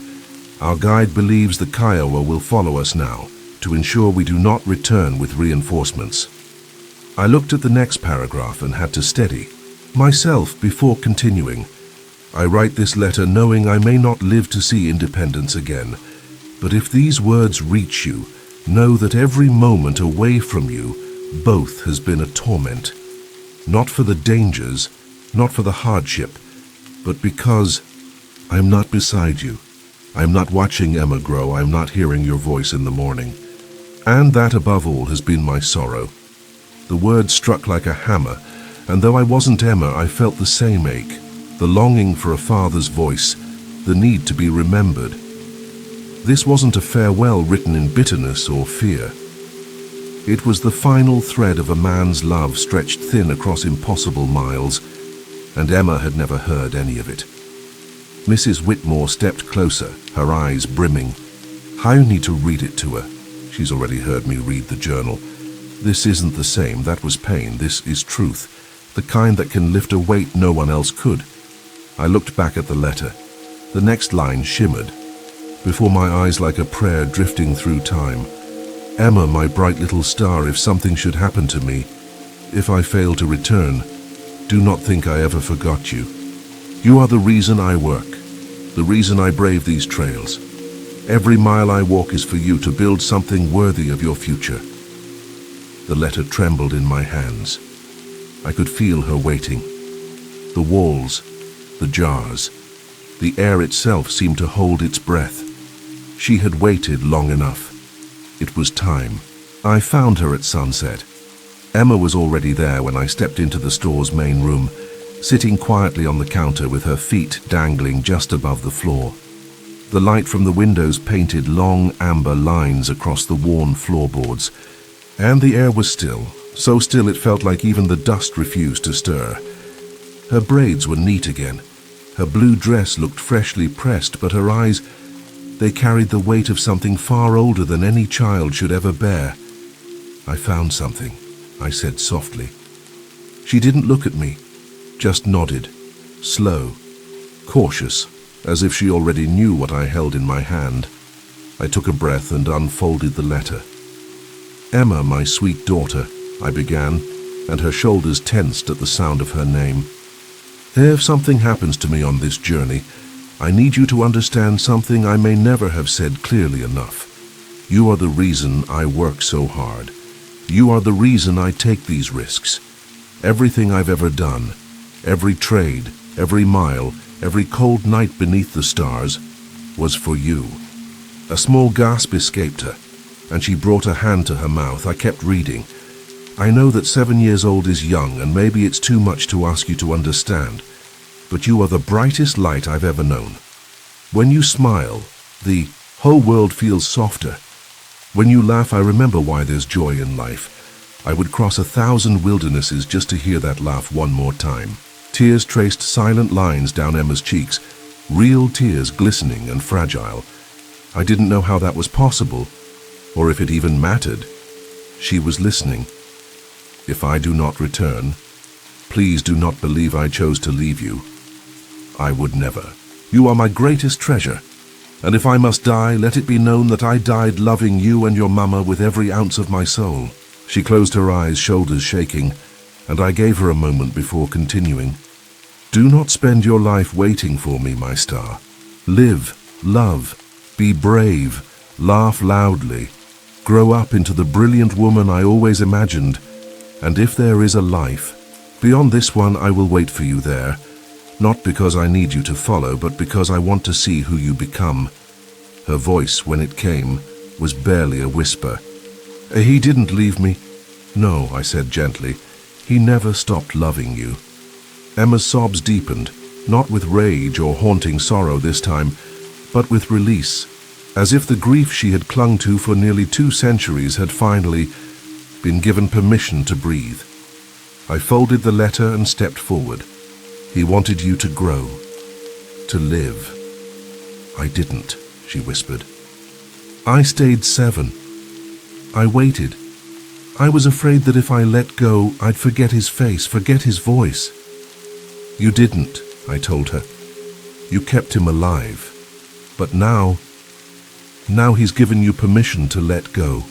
Our guide believes the Kiowa will follow us now, to ensure we do not return with reinforcements. I looked at the next paragraph and had to steady myself before continuing. "I write this letter knowing I may not live to see independence again. But if these words reach you, know that every moment away from you, both has been a torment. Not for the dangers, not for the hardship, but because I'm not beside you. I'm not watching Emma grow. I'm not hearing your voice in the morning. And that, above all, has been my sorrow." The words struck like a hammer, and though I wasn't Emma, I felt the same ache, the longing for a father's voice, the need to be remembered. This wasn't a farewell written in bitterness or fear. It was the final thread of a man's love stretched thin across impossible miles, and Emma had never heard any of it. Mrs. Whitmore stepped closer, her eyes brimming. "I need to read it to her. She's already heard me read the journal. This isn't the same. That was pain. This is truth, the kind that can lift a weight no one else could." I looked back at the letter. The next line shimmered before my eyes like a prayer drifting through time. "Emma, my bright little star, if something should happen to me, if I fail to return, do not think I ever forgot you. You are the reason I work, the reason I brave these trails. Every mile I walk is for you, to build something worthy of your future." The letter trembled in my hands. I could feel her waiting. The walls, the jars, the air itself seemed to hold its breath. She had waited long enough. It was time. I found her at sunset. Emma was already there when I stepped into the store's main room, sitting quietly on the counter with her feet dangling just above the floor. The light from the windows painted long amber lines across the worn floorboards, and the air was still, so still it felt like even the dust refused to stir. Her braids were neat again. Her blue dress looked freshly pressed, but her eyes, they carried the weight of something far older than any child should ever bear. "I found something," I said softly. She didn't look at me, just nodded, slow, cautious, as if she already knew what I held in my hand. I took a breath and unfolded the letter. "Emma, my sweet daughter," I began, and her shoulders tensed at the sound of her name. "If something happens to me on this journey, I need you to understand something I may never have said clearly enough. You are the reason I work so hard. You are the reason I take these risks. Everything I've ever done, every trade, every mile, every cold night beneath the stars, was for you." A small gasp escaped her, and she brought a hand to her mouth. I kept reading. "I know that 7 years old is young, and maybe it's too much to ask you to understand, but you are the brightest light I've ever known. When you smile, the whole world feels softer. When you laugh, I remember why there's joy in life. I would cross 1,000 wildernesses just to hear that laugh one more time." Tears traced silent lines down Emma's cheeks, real tears, glistening and fragile. I didn't know how that was possible, or if it even mattered. She was listening. "If I do not return, please do not believe I chose to leave you. I would never. You are my greatest treasure. And if I must die, let it be known that I died loving you and your mama with every ounce of my soul." She closed her eyes, shoulders shaking, and I gave her a moment before continuing. "Do not spend your life waiting for me, my star. Live, love, be brave, laugh loudly, grow up into the brilliant woman I always imagined, and if there is a life beyond this one, I will wait for you there. Not because I need you to follow, but because I want to see who you become." Her voice, when it came, was barely a whisper. "He didn't leave me." "No," I said gently. "He never stopped loving you." Emma's sobs deepened, not with rage or haunting sorrow this time, but with release, as if the grief she had clung to for nearly 2 centuries had finally been given permission to breathe. I folded the letter and stepped forward. "He wanted you to grow, to live." "I didn't," she whispered. "I stayed 7. I waited. I was afraid that if I let go, I'd forget his face, forget his voice." "You didn't," I told her. "You kept him alive. But now he's given you permission to let go."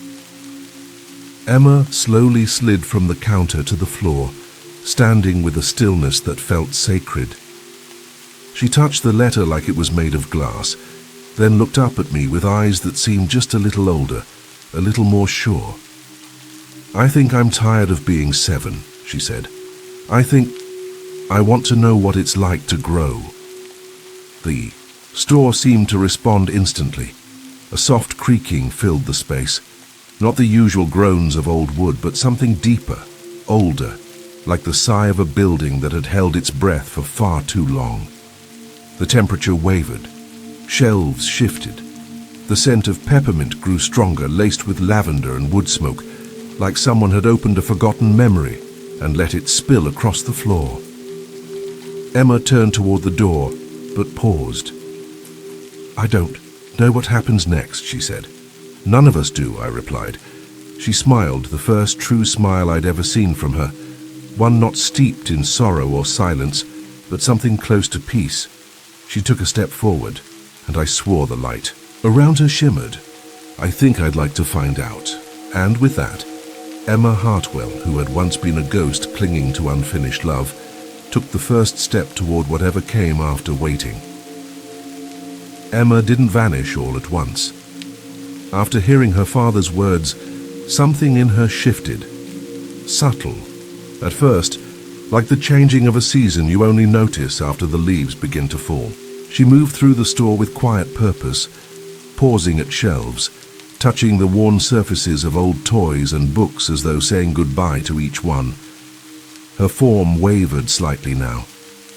Emma slowly slid from the counter to the floor, standing with a stillness that felt sacred. She touched the letter like it was made of glass, then looked up at me with eyes that seemed just a little older, a little more sure. "I think I'm tired of being 7, she said. "I think I want to know what it's like to grow." The store seemed to respond instantly. A soft creaking filled the space. Not the usual groans of old wood, but something deeper, older, like the sigh of a building that had held its breath for far too long. The temperature wavered. Shelves shifted. The scent of peppermint grew stronger, laced with lavender and wood smoke, like someone had opened a forgotten memory and let it spill across the floor. Emma turned toward the door, but paused. "I don't know what happens next," she said. "None of us do," I replied. She smiled, the first true smile I'd ever seen from her, one not steeped in sorrow or silence, but something close to peace. She took a step forward, and I swore the light around her shimmered. "I think I'd like to find out." And with that, Emma Hartwell, who had once been a ghost clinging to unfinished love, took the first step toward whatever came after waiting. Emma didn't vanish all at once. After hearing her father's words, something in her shifted. Subtle. At first, like the changing of a season you only notice after the leaves begin to fall. She moved through the store with quiet purpose, pausing at shelves, touching the worn surfaces of old toys and books as though saying goodbye to each one. Her form wavered slightly now,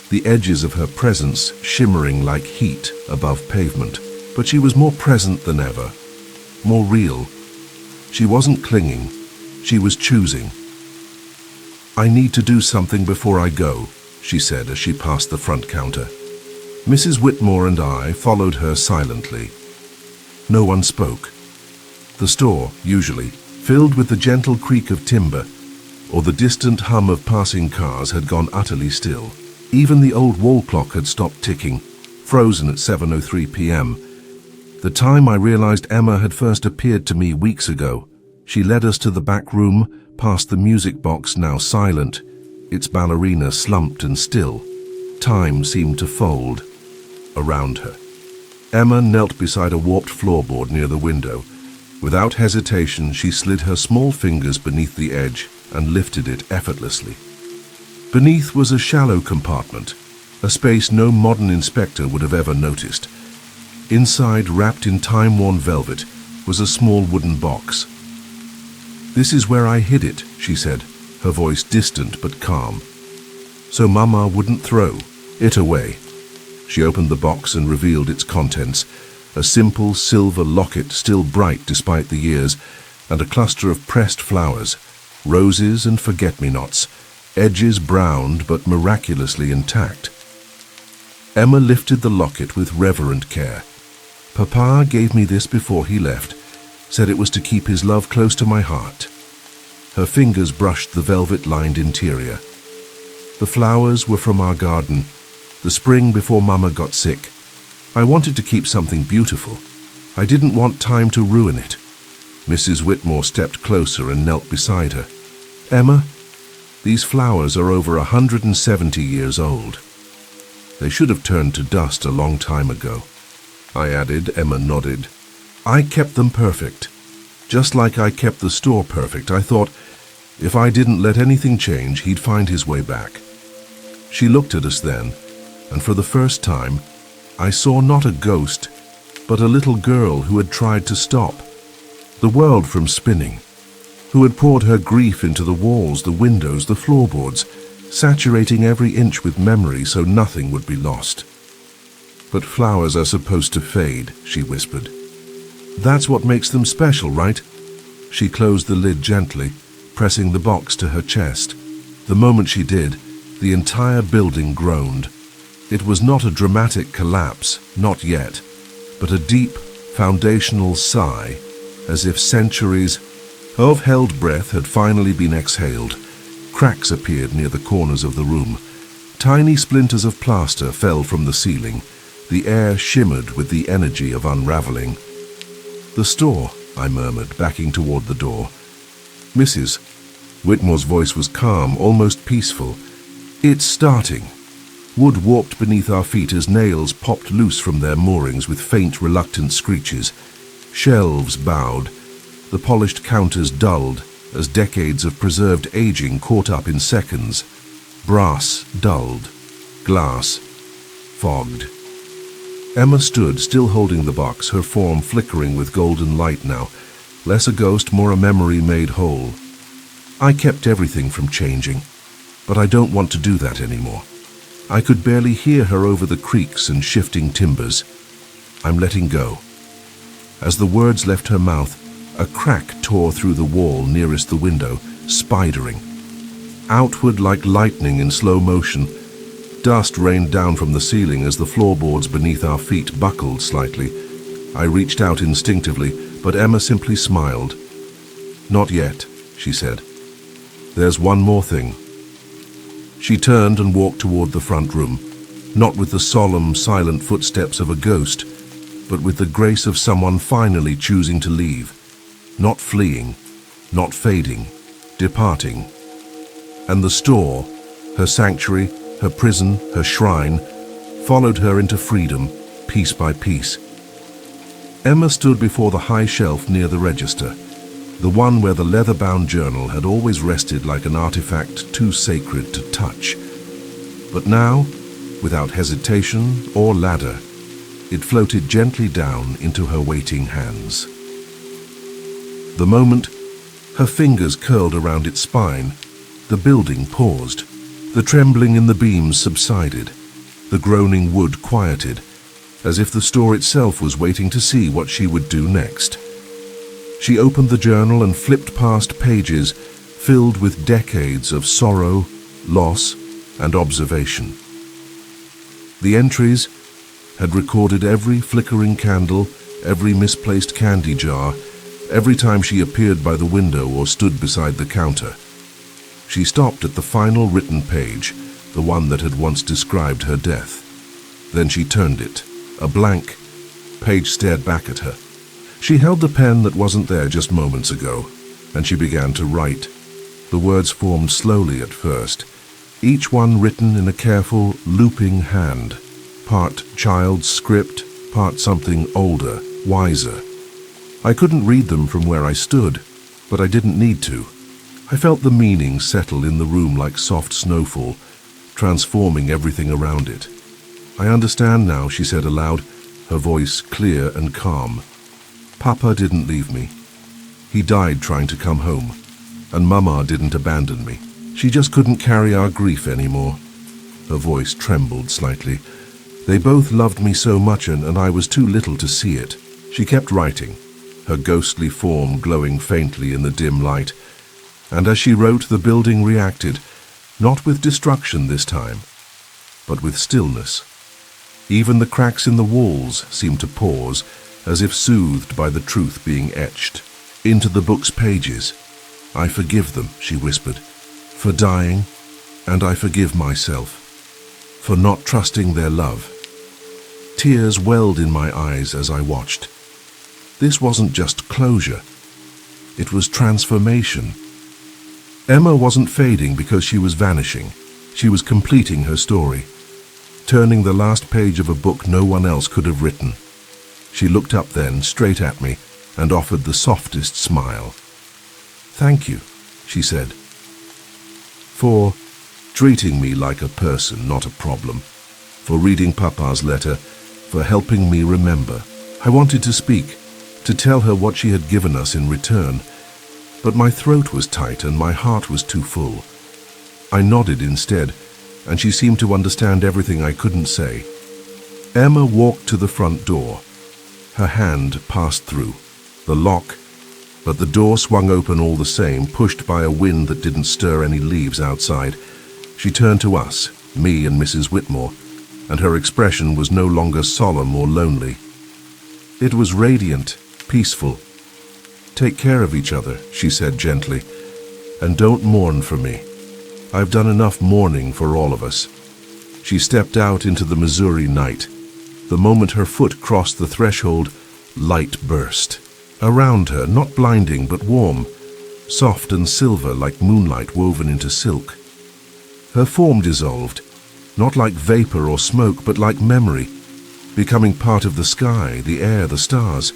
the edges of her presence shimmering like heat above pavement. But she was more present than ever, more real. She wasn't clinging, she was choosing. "I need to do something before I go," she said as she passed the front counter. Mrs. Whitmore and I followed her silently. No one spoke. The store, usually, filled with the gentle creak of timber or the distant hum of passing cars, had gone utterly still. Even the old wall clock had stopped ticking, frozen at 7:03 p.m. The time I realized Emma had first appeared to me weeks ago. She led us to the back room, past the music box now silent, its ballerina slumped and still. Time seemed to fold around her. Emma knelt beside a warped floorboard near the window, Without hesitation, she slid her small fingers beneath the edge and lifted it effortlessly. Beneath was a shallow compartment, a space no modern inspector would have ever noticed. Inside, wrapped in time-worn velvet, was a small wooden box. "This is where I hid it," she said, her voice distant but calm. "So Mama wouldn't throw it away." She opened the box and revealed its contents, a simple silver locket still bright despite the years, and a cluster of pressed flowers, roses and forget-me-nots, edges browned but miraculously intact. Emma lifted the locket with reverent care. "Papa gave me this before he left, said it was to keep his love close to my heart." Her fingers brushed the velvet-lined interior. "The flowers were from our garden, the spring before Mama got sick. I wanted to keep something beautiful. I didn't want time to ruin it." Mrs. Whitmore stepped closer and knelt beside her. "Emma, these flowers are over 170 years old. They should have turned to dust a long time ago," I added. Emma nodded. "I kept them perfect. Just like I kept the store perfect. I thought, if I didn't let anything change, he'd find his way back." She looked at us then, and for the first time, I saw not a ghost, but a little girl who had tried to stop the world from spinning, who had poured her grief into the walls, the windows, the floorboards, saturating every inch with memory so nothing would be lost. "But flowers are supposed to fade," she whispered. "That's what makes them special, right?" She closed the lid gently, pressing the box to her chest. The moment she did, the entire building groaned. It was not a dramatic collapse, not yet, but a deep, foundational sigh, as if centuries of held breath had finally been exhaled. Cracks appeared near the corners of the room. Tiny splinters of plaster fell from the ceiling. The air shimmered with the energy of unraveling. "The store," I murmured, backing toward the door. "Mrs." Whitmore's voice was calm, almost peaceful. "It's starting." Wood warped beneath our feet as nails popped loose from their moorings with faint, reluctant screeches. Shelves bowed. The polished counters dulled as decades of preserved aging caught up in seconds. Brass dulled. Glass fogged. Emma stood, still holding the box, her form flickering with golden light now. Less a ghost, more a memory made whole. "I kept everything from changing, but I don't want to do that anymore." I could barely hear her over the creaks and shifting timbers. "I'm letting go." As the words left her mouth, a crack tore through the wall nearest the window, spidering. Outward like lightning in slow motion, dust rained down from the ceiling as the floorboards beneath our feet buckled slightly. I reached out instinctively, but Emma simply smiled. "Not yet," she said. "There's one more thing." She turned and walked toward the front room, not with the solemn, silent footsteps of a ghost, but with the grace of someone finally choosing to leave, not fleeing, not fading, departing. And the store, her sanctuary, her prison, her shrine, followed her into freedom, piece by piece. Emma stood before the high shelf near the register, the one where the leather-bound journal had always rested like an artifact too sacred to touch. But now, without hesitation or ladder, it floated gently down into her waiting hands. The moment her fingers curled around its spine, the building paused. The trembling in the beams subsided. The groaning wood quieted, as if the store itself was waiting to see what she would do next. She opened the journal and flipped past pages filled with decades of sorrow, loss, and observation. The entries had recorded every flickering candle, every misplaced candy jar, every time she appeared by the window or stood beside the counter. She stopped at the final written page, the one that had once described her death. Then she turned it, a blank page stared back at her. She held the pen that wasn't there just moments ago, and she began to write. The words formed slowly at first, each one written in a careful, looping hand, part child's script, part something older, wiser. I couldn't read them from where I stood, but I didn't need to. I felt the meaning settle in the room like soft snowfall, transforming everything around it. "I understand now," she said aloud, her voice clear and calm. "Papa didn't leave me. He died trying to come home, and Mama didn't abandon me. She just couldn't carry our grief anymore." Her voice trembled slightly. "They both loved me so much, and I was too little to see it." She kept writing, her ghostly form glowing faintly in the dim light, and as she wrote, the building reacted, not with destruction this time, but with stillness. Even the cracks in the walls seemed to pause, as if soothed by the truth being etched into the book's pages. "I forgive them," she whispered, "for dying, and I forgive myself for not trusting their love." Tears welled in my eyes as I watched. This wasn't just closure. It was transformation. Emma wasn't fading because she was vanishing. She was completing her story, turning the last page of a book no one else could have written. She looked up then, straight at me, and offered the softest smile. "Thank you," she said, "for treating me like a person, not a problem, for reading Papa's letter, for helping me remember." I wanted to speak, to tell her what she had given us in return, but my throat was tight and my heart was too full. I nodded instead, and she seemed to understand everything I couldn't say. Emma walked to the front door. Her hand passed through the lock, but the door swung open all the same, pushed by a wind that didn't stir any leaves outside. She turned to us, me and Mrs. Whitmore, and her expression was no longer solemn or lonely. It was radiant, peaceful. "Take care of each other," she said gently, "and don't mourn for me. I've done enough mourning for all of us." She stepped out into the Missouri night. The moment her foot crossed the threshold, light burst. Around her, not blinding but warm, soft and silver like moonlight woven into silk. Her form dissolved, not like vapor or smoke, but like memory, becoming part of the sky, the air, the stars.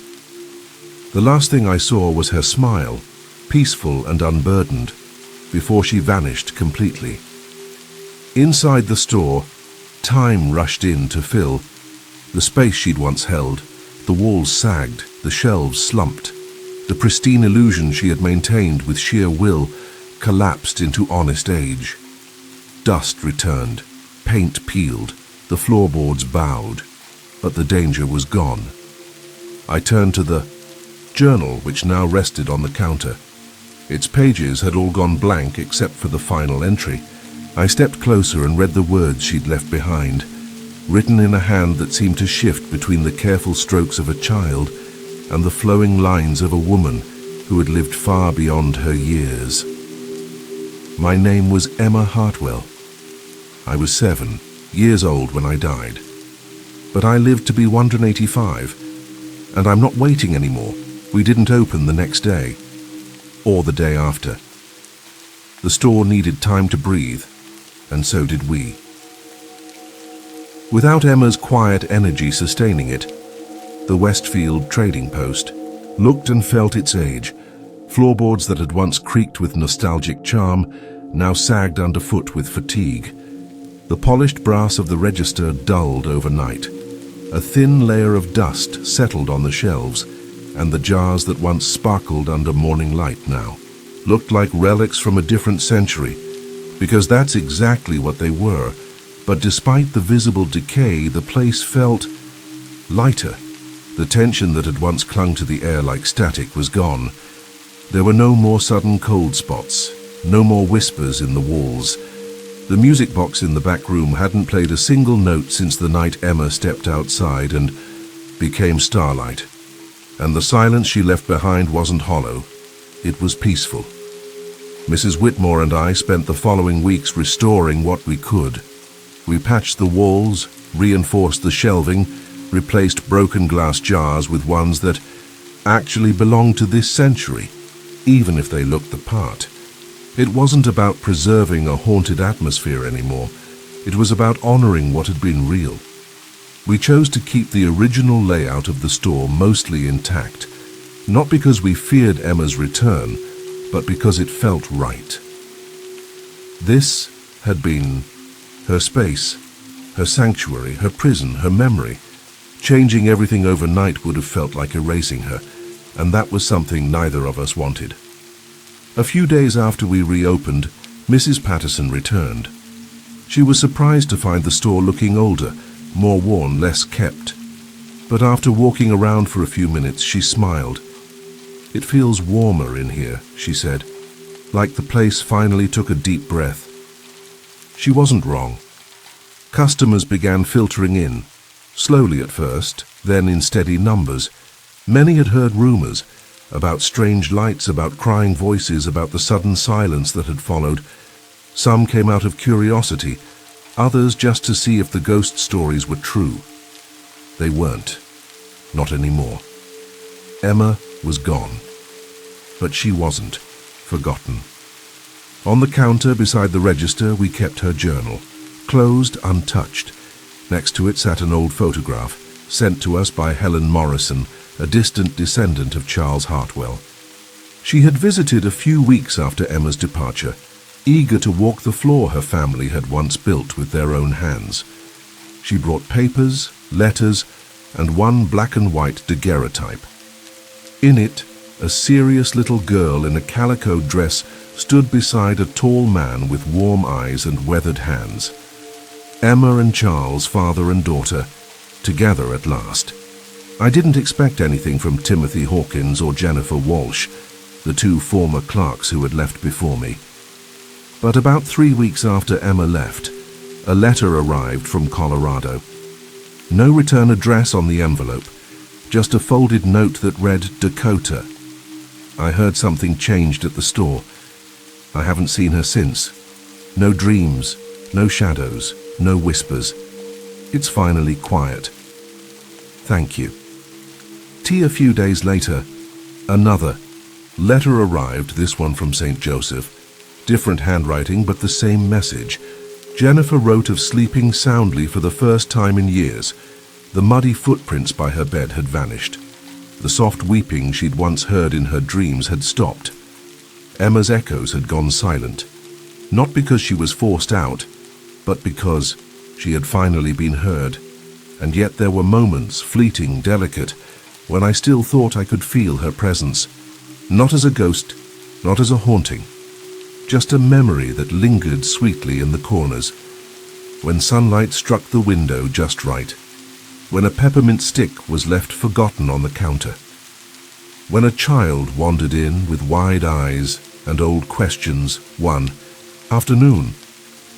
The last thing I saw was her smile, peaceful and unburdened, before she vanished completely. Inside the store, time rushed in to fill the space she'd once held. The walls sagged, the shelves slumped. The pristine illusion she had maintained with sheer will collapsed into honest age. Dust returned, paint peeled, the floorboards bowed, but the danger was gone. I turned to the journal which now rested on the counter. Its pages had all gone blank except for the final entry. I stepped closer and read the words she'd left behind, written in a hand that seemed to shift between the careful strokes of a child and the flowing lines of a woman who had lived far beyond her years. My name was Emma Hartwell. I was 7 years old when I died, but I lived to be 185, and I'm not waiting anymore. We didn't open the next day, or the day after. The store needed time to breathe, and so did we. Without Emma's quiet energy sustaining it, the Westfield trading post looked and felt its age. Floorboards that had once creaked with nostalgic charm now sagged underfoot with fatigue. The polished brass of the register dulled overnight. A thin layer of dust settled on the shelves, and the jars that once sparkled under morning light now looked like relics from a different century, because that's exactly what they were. But despite the visible decay, the place felt lighter. The tension that had once clung to the air like static was gone. There were no more sudden cold spots, no more whispers in the walls. The music box in the back room hadn't played a single note since the night Emma stepped outside and became starlight. And the silence she left behind wasn't hollow, it was peaceful. Mrs. Whitmore and I spent the following weeks restoring what we could. We patched the walls, reinforced the shelving, replaced broken glass jars with ones that actually belonged to this century, even if they looked the part. It wasn't about preserving a haunted atmosphere anymore. It was about honoring what had been real. We chose to keep the original layout of the store mostly intact. Not because we feared Emma's return, but because it felt right. This had been her space, her sanctuary, her prison, her memory. Changing everything overnight would have felt like erasing her, and that was something neither of us wanted. A few days after we reopened, Mrs. Patterson returned. She was surprised to find the store looking older, more worn, less kept. But after walking around for a few minutes, she smiled. "It feels warmer in here," she said, like the place finally took a deep breath. She wasn't wrong. Customers began filtering in, slowly at first, then in steady numbers. Many had heard rumors about strange lights, about crying voices, about the sudden silence that had followed. Some came out of curiosity, others just to see if the ghost stories were true. They weren't. Not anymore. Emma was gone. But she wasn't forgotten. On the counter beside the register, we kept her journal, closed, untouched. Next to it sat an old photograph, sent to us by Helen Morrison, a distant descendant of Charles Hartwell. She had visited a few weeks after Emma's departure, eager to walk the floor her family had once built with their own hands. She brought papers, letters, and one black and white daguerreotype. In it, a serious little girl in a calico dress stood beside a tall man with warm eyes and weathered hands. Emma and Charles, father and daughter, together at last. I didn't expect anything from Timothy Hawkins or Jennifer Walsh, the two former clerks who had left before me. But about 3 weeks after Emma left, a letter arrived from Colorado. No return address on the envelope, just a folded note that read Dakota. I heard something changed at the store. I haven't seen her since. No dreams, no shadows, no whispers. It's finally quiet. Thank you. A few days later, another letter arrived, this one from St. Joseph. Different handwriting, but the same message. Jennifer wrote of sleeping soundly for the first time in years. The muddy footprints by her bed had vanished. The soft weeping she'd once heard in her dreams had stopped. Emma's echoes had gone silent, not because she was forced out, but because she had finally been heard. And yet there were moments, fleeting, delicate, when I still thought I could feel her presence. Not as a ghost, not as a haunting, just a memory that lingered sweetly in the corners, when sunlight struck the window just right, when a peppermint stick was left forgotten on the counter, when a child wandered in with wide eyes and old questions. One afternoon,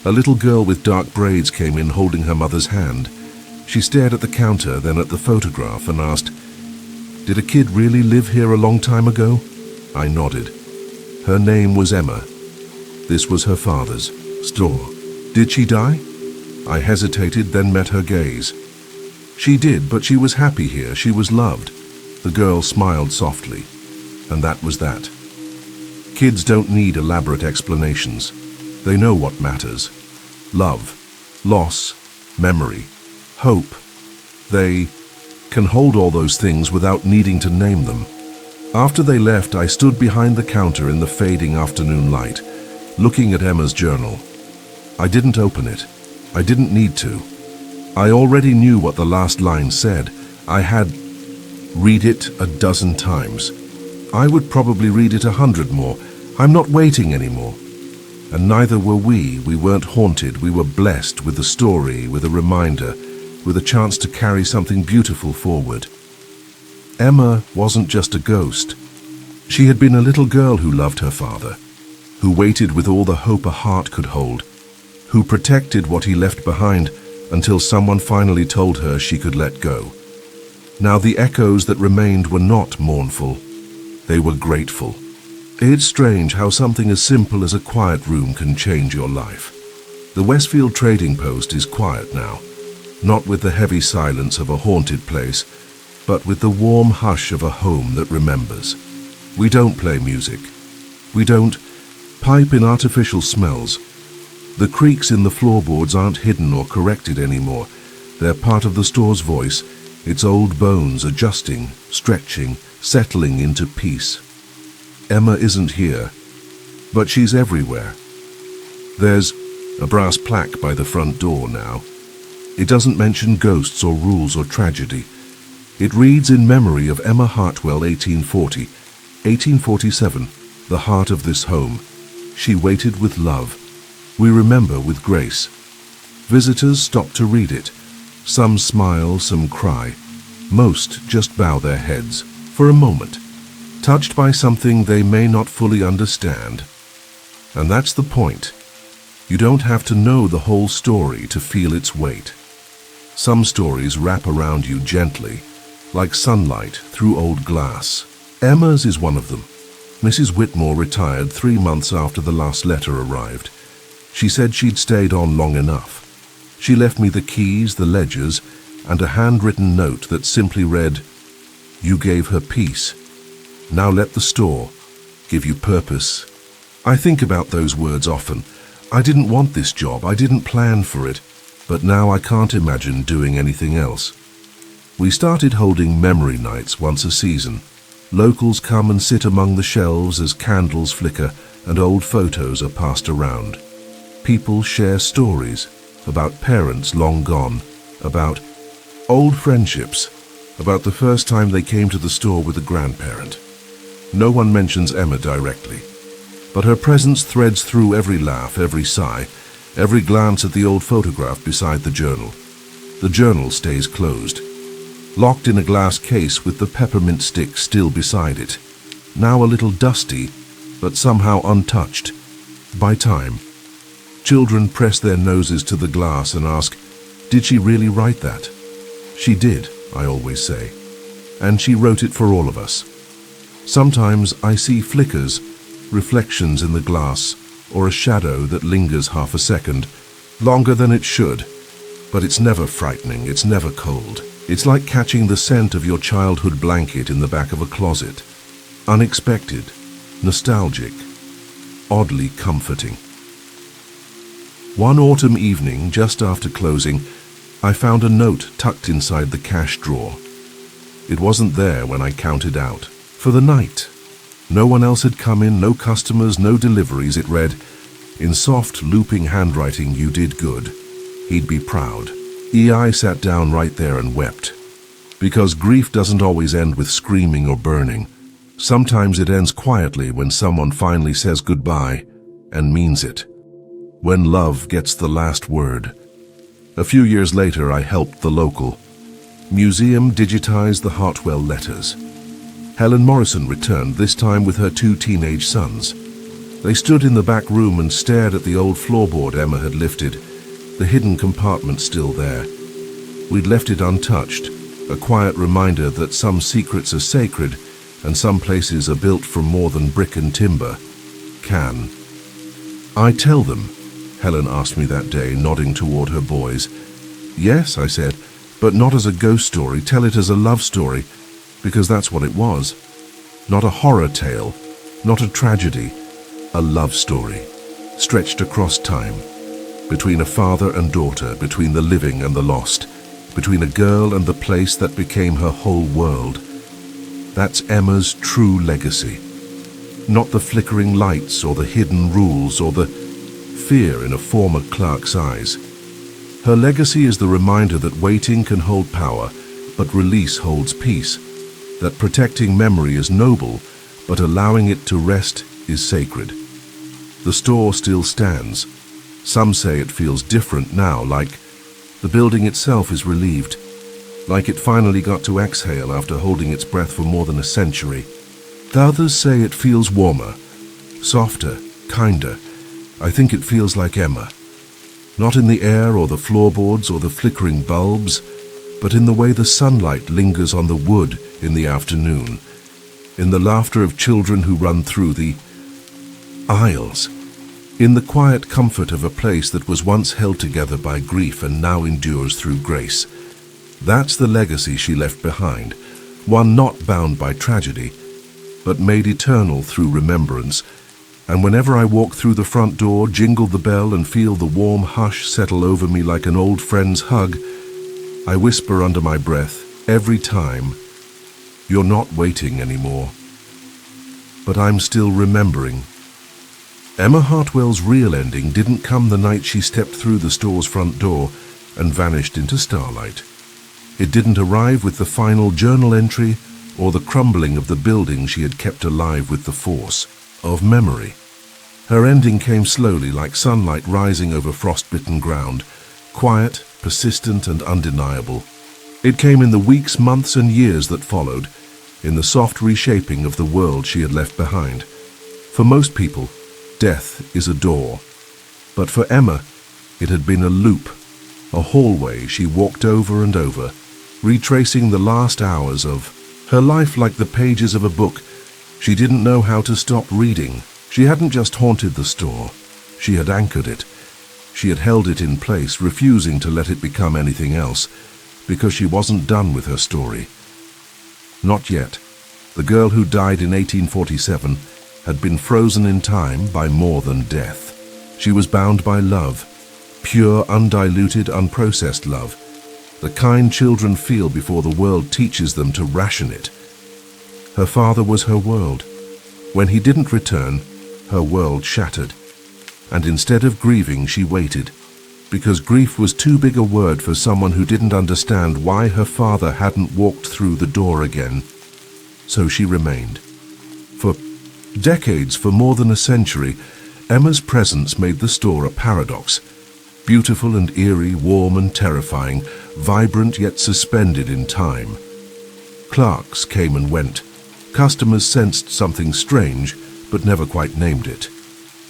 a little girl with dark braids came in holding her mother's hand. She stared at the counter, then at the photograph, and asked, "Did a kid really live here a long time ago?" I nodded. Her name was Emma. This was her father's store. Did she die? I hesitated, then met her gaze. She did, but she was happy here. She was loved. The girl smiled softly, and that was that. Kids don't need elaborate explanations. They know what matters. Love, loss, memory, hope. They can hold all those things without needing to name them. After they left, I stood behind the counter in the fading afternoon light, looking at Emma's journal. I didn't open it. I didn't need to. I already knew what the last line said. I had read it a dozen times. I would probably read it 100 more. I'm not waiting anymore. And neither were we. We weren't haunted. We were blessed with a story, with a reminder, with a chance to carry something beautiful forward. Emma wasn't just a ghost. She had been a little girl who loved her father, who waited with all the hope a heart could hold, who protected what he left behind until someone finally told her she could let go. Now the echoes that remained were not mournful. They were grateful. It's strange how something as simple as a quiet room can change your life. The Westfield Trading Post is quiet now, not with the heavy silence of a haunted place, but with the warm hush of a home that remembers. We don't play music. We don't pipe in artificial smells. The creaks in the floorboards aren't hidden or corrected anymore. They're part of the store's voice, its old bones adjusting, stretching, settling into peace. Emma isn't here, but she's everywhere. There's a brass plaque by the front door now. It doesn't mention ghosts or rules or tragedy. It reads in memory of Emma Hartwell, 1840, 1847, the heart of this home. She waited with love. We remember with grace. Visitors stop to read it. Some smile, some cry. Most just bow their heads for a moment, touched by something they may not fully understand. And that's the point. You don't have to know the whole story to feel its weight. Some stories wrap around you gently, like sunlight through old glass. Emma's is one of them. Mrs. Whitmore retired 3 months after the last letter arrived. She said she'd stayed on long enough. She left me the keys, the ledgers, and a handwritten note that simply read, "You gave her peace. Now let the store give you purpose." I think about those words often. I didn't want this job, I didn't plan for it, but now I can't imagine doing anything else. We started holding memory nights once a season. Locals come and sit among the shelves as candles flicker and old photos are passed around. People share stories about parents long gone, about old friendships, about the first time they came to the store with a grandparent. No one mentions Emma directly, but her presence threads through every laugh, every sigh, every glance at the old photograph beside the journal. The journal stays closed, locked in a glass case with the peppermint stick still beside it, now a little dusty, but somehow untouched by time. Children press their noses to the glass and ask, "Did she really write that?" She did, I always say, and she wrote it for all of us. Sometimes I see flickers, reflections in the glass, or a shadow that lingers half a second, longer than it should, but it's never frightening, it's never cold. It's like catching the scent of your childhood blanket in the back of a closet. Unexpected, nostalgic, oddly comforting. One autumn evening, just after closing, I found a note tucked inside the cash drawer. It wasn't there when I counted out. For the night. No one else had come in, no customers, no deliveries. It read, in soft, looping handwriting, "You did good. He'd be proud." I sat down right there and wept. Because grief doesn't always end with screaming or burning. Sometimes it ends quietly when someone finally says goodbye and means it. When love gets the last word. A few years later, I helped the local museum digitize the Hartwell letters. Helen Morrison returned, this time with her 2 teenage sons. They stood in the back room and stared at the old floorboard Emma had lifted, the hidden compartment still there. We'd left it untouched, a quiet reminder that some secrets are sacred and some places are built from more than brick and timber. Can I tell them? Helen asked me that day, nodding toward her boys. Yes, I said, but not as a ghost story. Tell it as a love story, because that's what it was. Not a horror tale, not a tragedy, a love story, stretched across time, between a father and daughter, between the living and the lost, between a girl and the place that became her whole world. That's Emma's true legacy. Not the flickering lights or the hidden rules or the fear in a former clerk's eyes. Her legacy is the reminder that waiting can hold power, but release holds peace. That protecting memory is noble, but allowing it to rest is sacred. The store still stands. Some say it feels different now, like the building itself is relieved, like it finally got to exhale after holding its breath for more than a century. The others say it feels warmer, softer, kinder. I think it feels like Emma. Not in the air or the floorboards or the flickering bulbs, but in the way the sunlight lingers on the wood in the afternoon, in the laughter of children who run through the aisles, in the quiet comfort of a place that was once held together by grief and now endures through grace. That's the legacy she left behind, one not bound by tragedy, but made eternal through remembrance. And whenever I walk through the front door, jingle the bell, and feel the warm hush settle over me like an old friend's hug, I whisper under my breath, every time, You're not waiting anymore. But I'm still remembering. Emma Hartwell's real ending didn't come the night she stepped through the store's front door and vanished into starlight. It didn't arrive with the final journal entry or the crumbling of the building she had kept alive with the force of memory. Her ending came slowly, like sunlight rising over frost-bitten ground, quiet, persistent, and undeniable. It came in the weeks, months, and years that followed, in the soft reshaping of the world she had left behind. For most people, death is a door. But for Emma, it had been a loop, a hallway she walked over and over, retracing the last hours of her life like the pages of a book. She didn't know how to stop reading. She hadn't just haunted the store. She had anchored it. She had held it in place, refusing to let it become anything else, because she wasn't done with her story. Not yet. The girl who died in 1847 had been frozen in time by more than death. She was bound by love, pure, undiluted, unprocessed love, the kind children feel before the world teaches them to ration it. Her father was her world. When he didn't return, her world shattered. And instead of grieving, she waited, because grief was too big a word for someone who didn't understand why her father hadn't walked through the door again. So she remained. For decades, for more than a century, Emma's presence made the store a paradox. Beautiful and eerie, warm and terrifying, vibrant yet suspended in time. Clerks came and went. Customers sensed something strange, but never quite named it.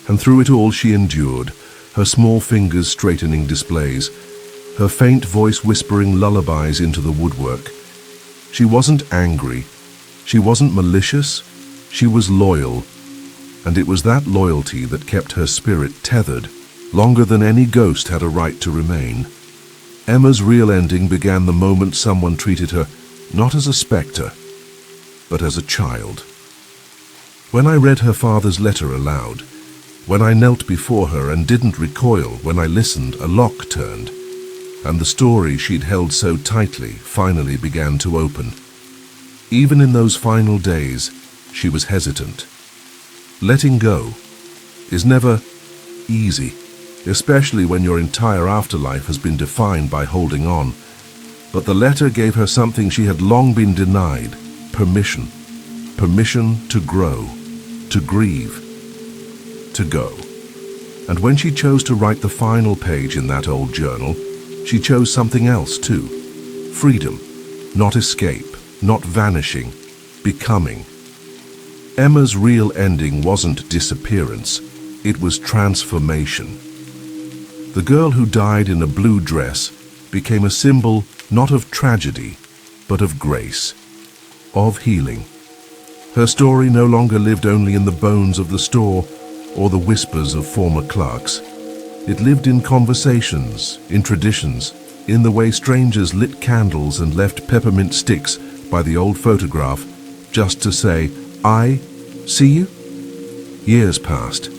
And through it all she endured, her small fingers straightening displays, her faint voice whispering lullabies into the woodwork. She wasn't angry. She wasn't malicious. She was loyal. And it was that loyalty that kept her spirit tethered, longer than any ghost had a right to remain. Emma's real ending began the moment someone treated her not as a spectre, but as a child. When I read her father's letter aloud, when I knelt before her and didn't recoil when I listened, a lock turned, and the story she'd held so tightly finally began to open. Even in those final days, she was hesitant. Letting go is never easy, especially when your entire afterlife has been defined by holding on. But the letter gave her something she had long been denied: permission. Permission to grow, to grieve, to go. And when she chose to write the final page in that old journal, she chose something else too. Freedom, not escape, not vanishing, becoming. Emma's real ending wasn't disappearance, it was transformation. The girl who died in a blue dress became a symbol not of tragedy, but of grace, of healing. Her story no longer lived only in the bones of the store or the whispers of former clerks. It lived in conversations, in traditions, in the way strangers lit candles and left peppermint sticks by the old photograph just to say, "I see you?" Years passed.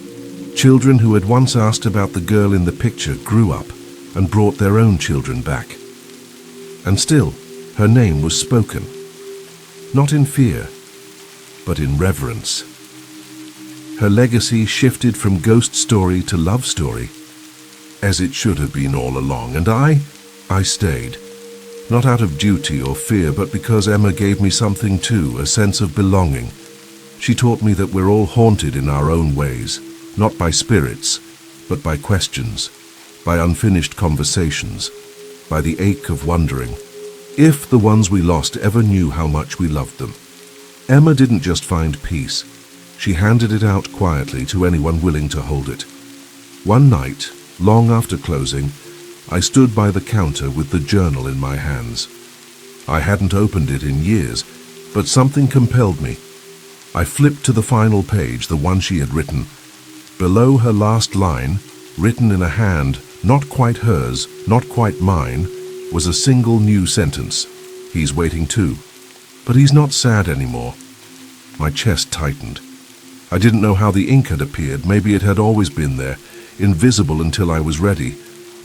Children who had once asked about the girl in the picture grew up and brought their own children back. And still, her name was spoken. Not in fear, but in reverence. Her legacy shifted from ghost story to love story, as it should have been all along, and I stayed. Not out of duty or fear, but because Emma gave me something too, a sense of belonging. She taught me that we're all haunted in our own ways, not by spirits, but by questions, by unfinished conversations, by the ache of wondering, if the ones we lost ever knew how much we loved them. Emma didn't just find peace. She handed it out quietly to anyone willing to hold it. One night, long after closing, I stood by the counter with the journal in my hands. I hadn't opened it in years, but something compelled me. I flipped to the final page, the one she had written. Below her last line, written in a hand not quite hers, not quite mine, was a single new sentence. He's waiting too. But he's not sad anymore. My chest tightened. I didn't know how the ink had appeared. Maybe it had always been there, invisible until I was ready.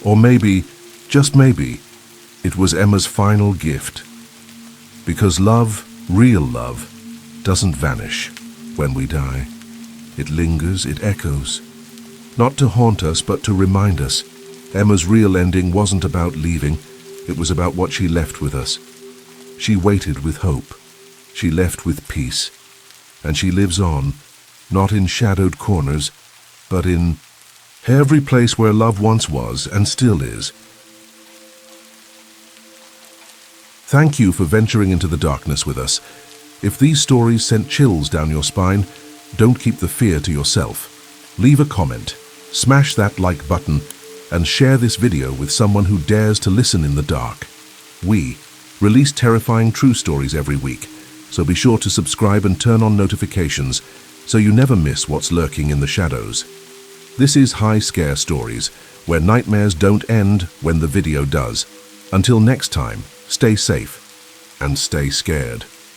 Or maybe, just maybe, it was Emma's final gift. Because love Real love doesn't vanish when we die. It lingers, it echoes. Not to haunt us, but to remind us. Emma's real ending wasn't about leaving, it was about what she left with us. She waited with hope. She left with peace. And she lives on, not in shadowed corners, but in every place where love once was and still is. Thank you for venturing into the darkness with us. If these stories sent chills down your spine, don't keep the fear to yourself. Leave a comment, smash that like button, and share this video with someone who dares to listen in the dark. We release terrifying true stories every week, so be sure to subscribe and turn on notifications so you never miss what's lurking in the shadows. This is High Scare Stories, where nightmares don't end when the video does. Until next time, stay safe and stay scared.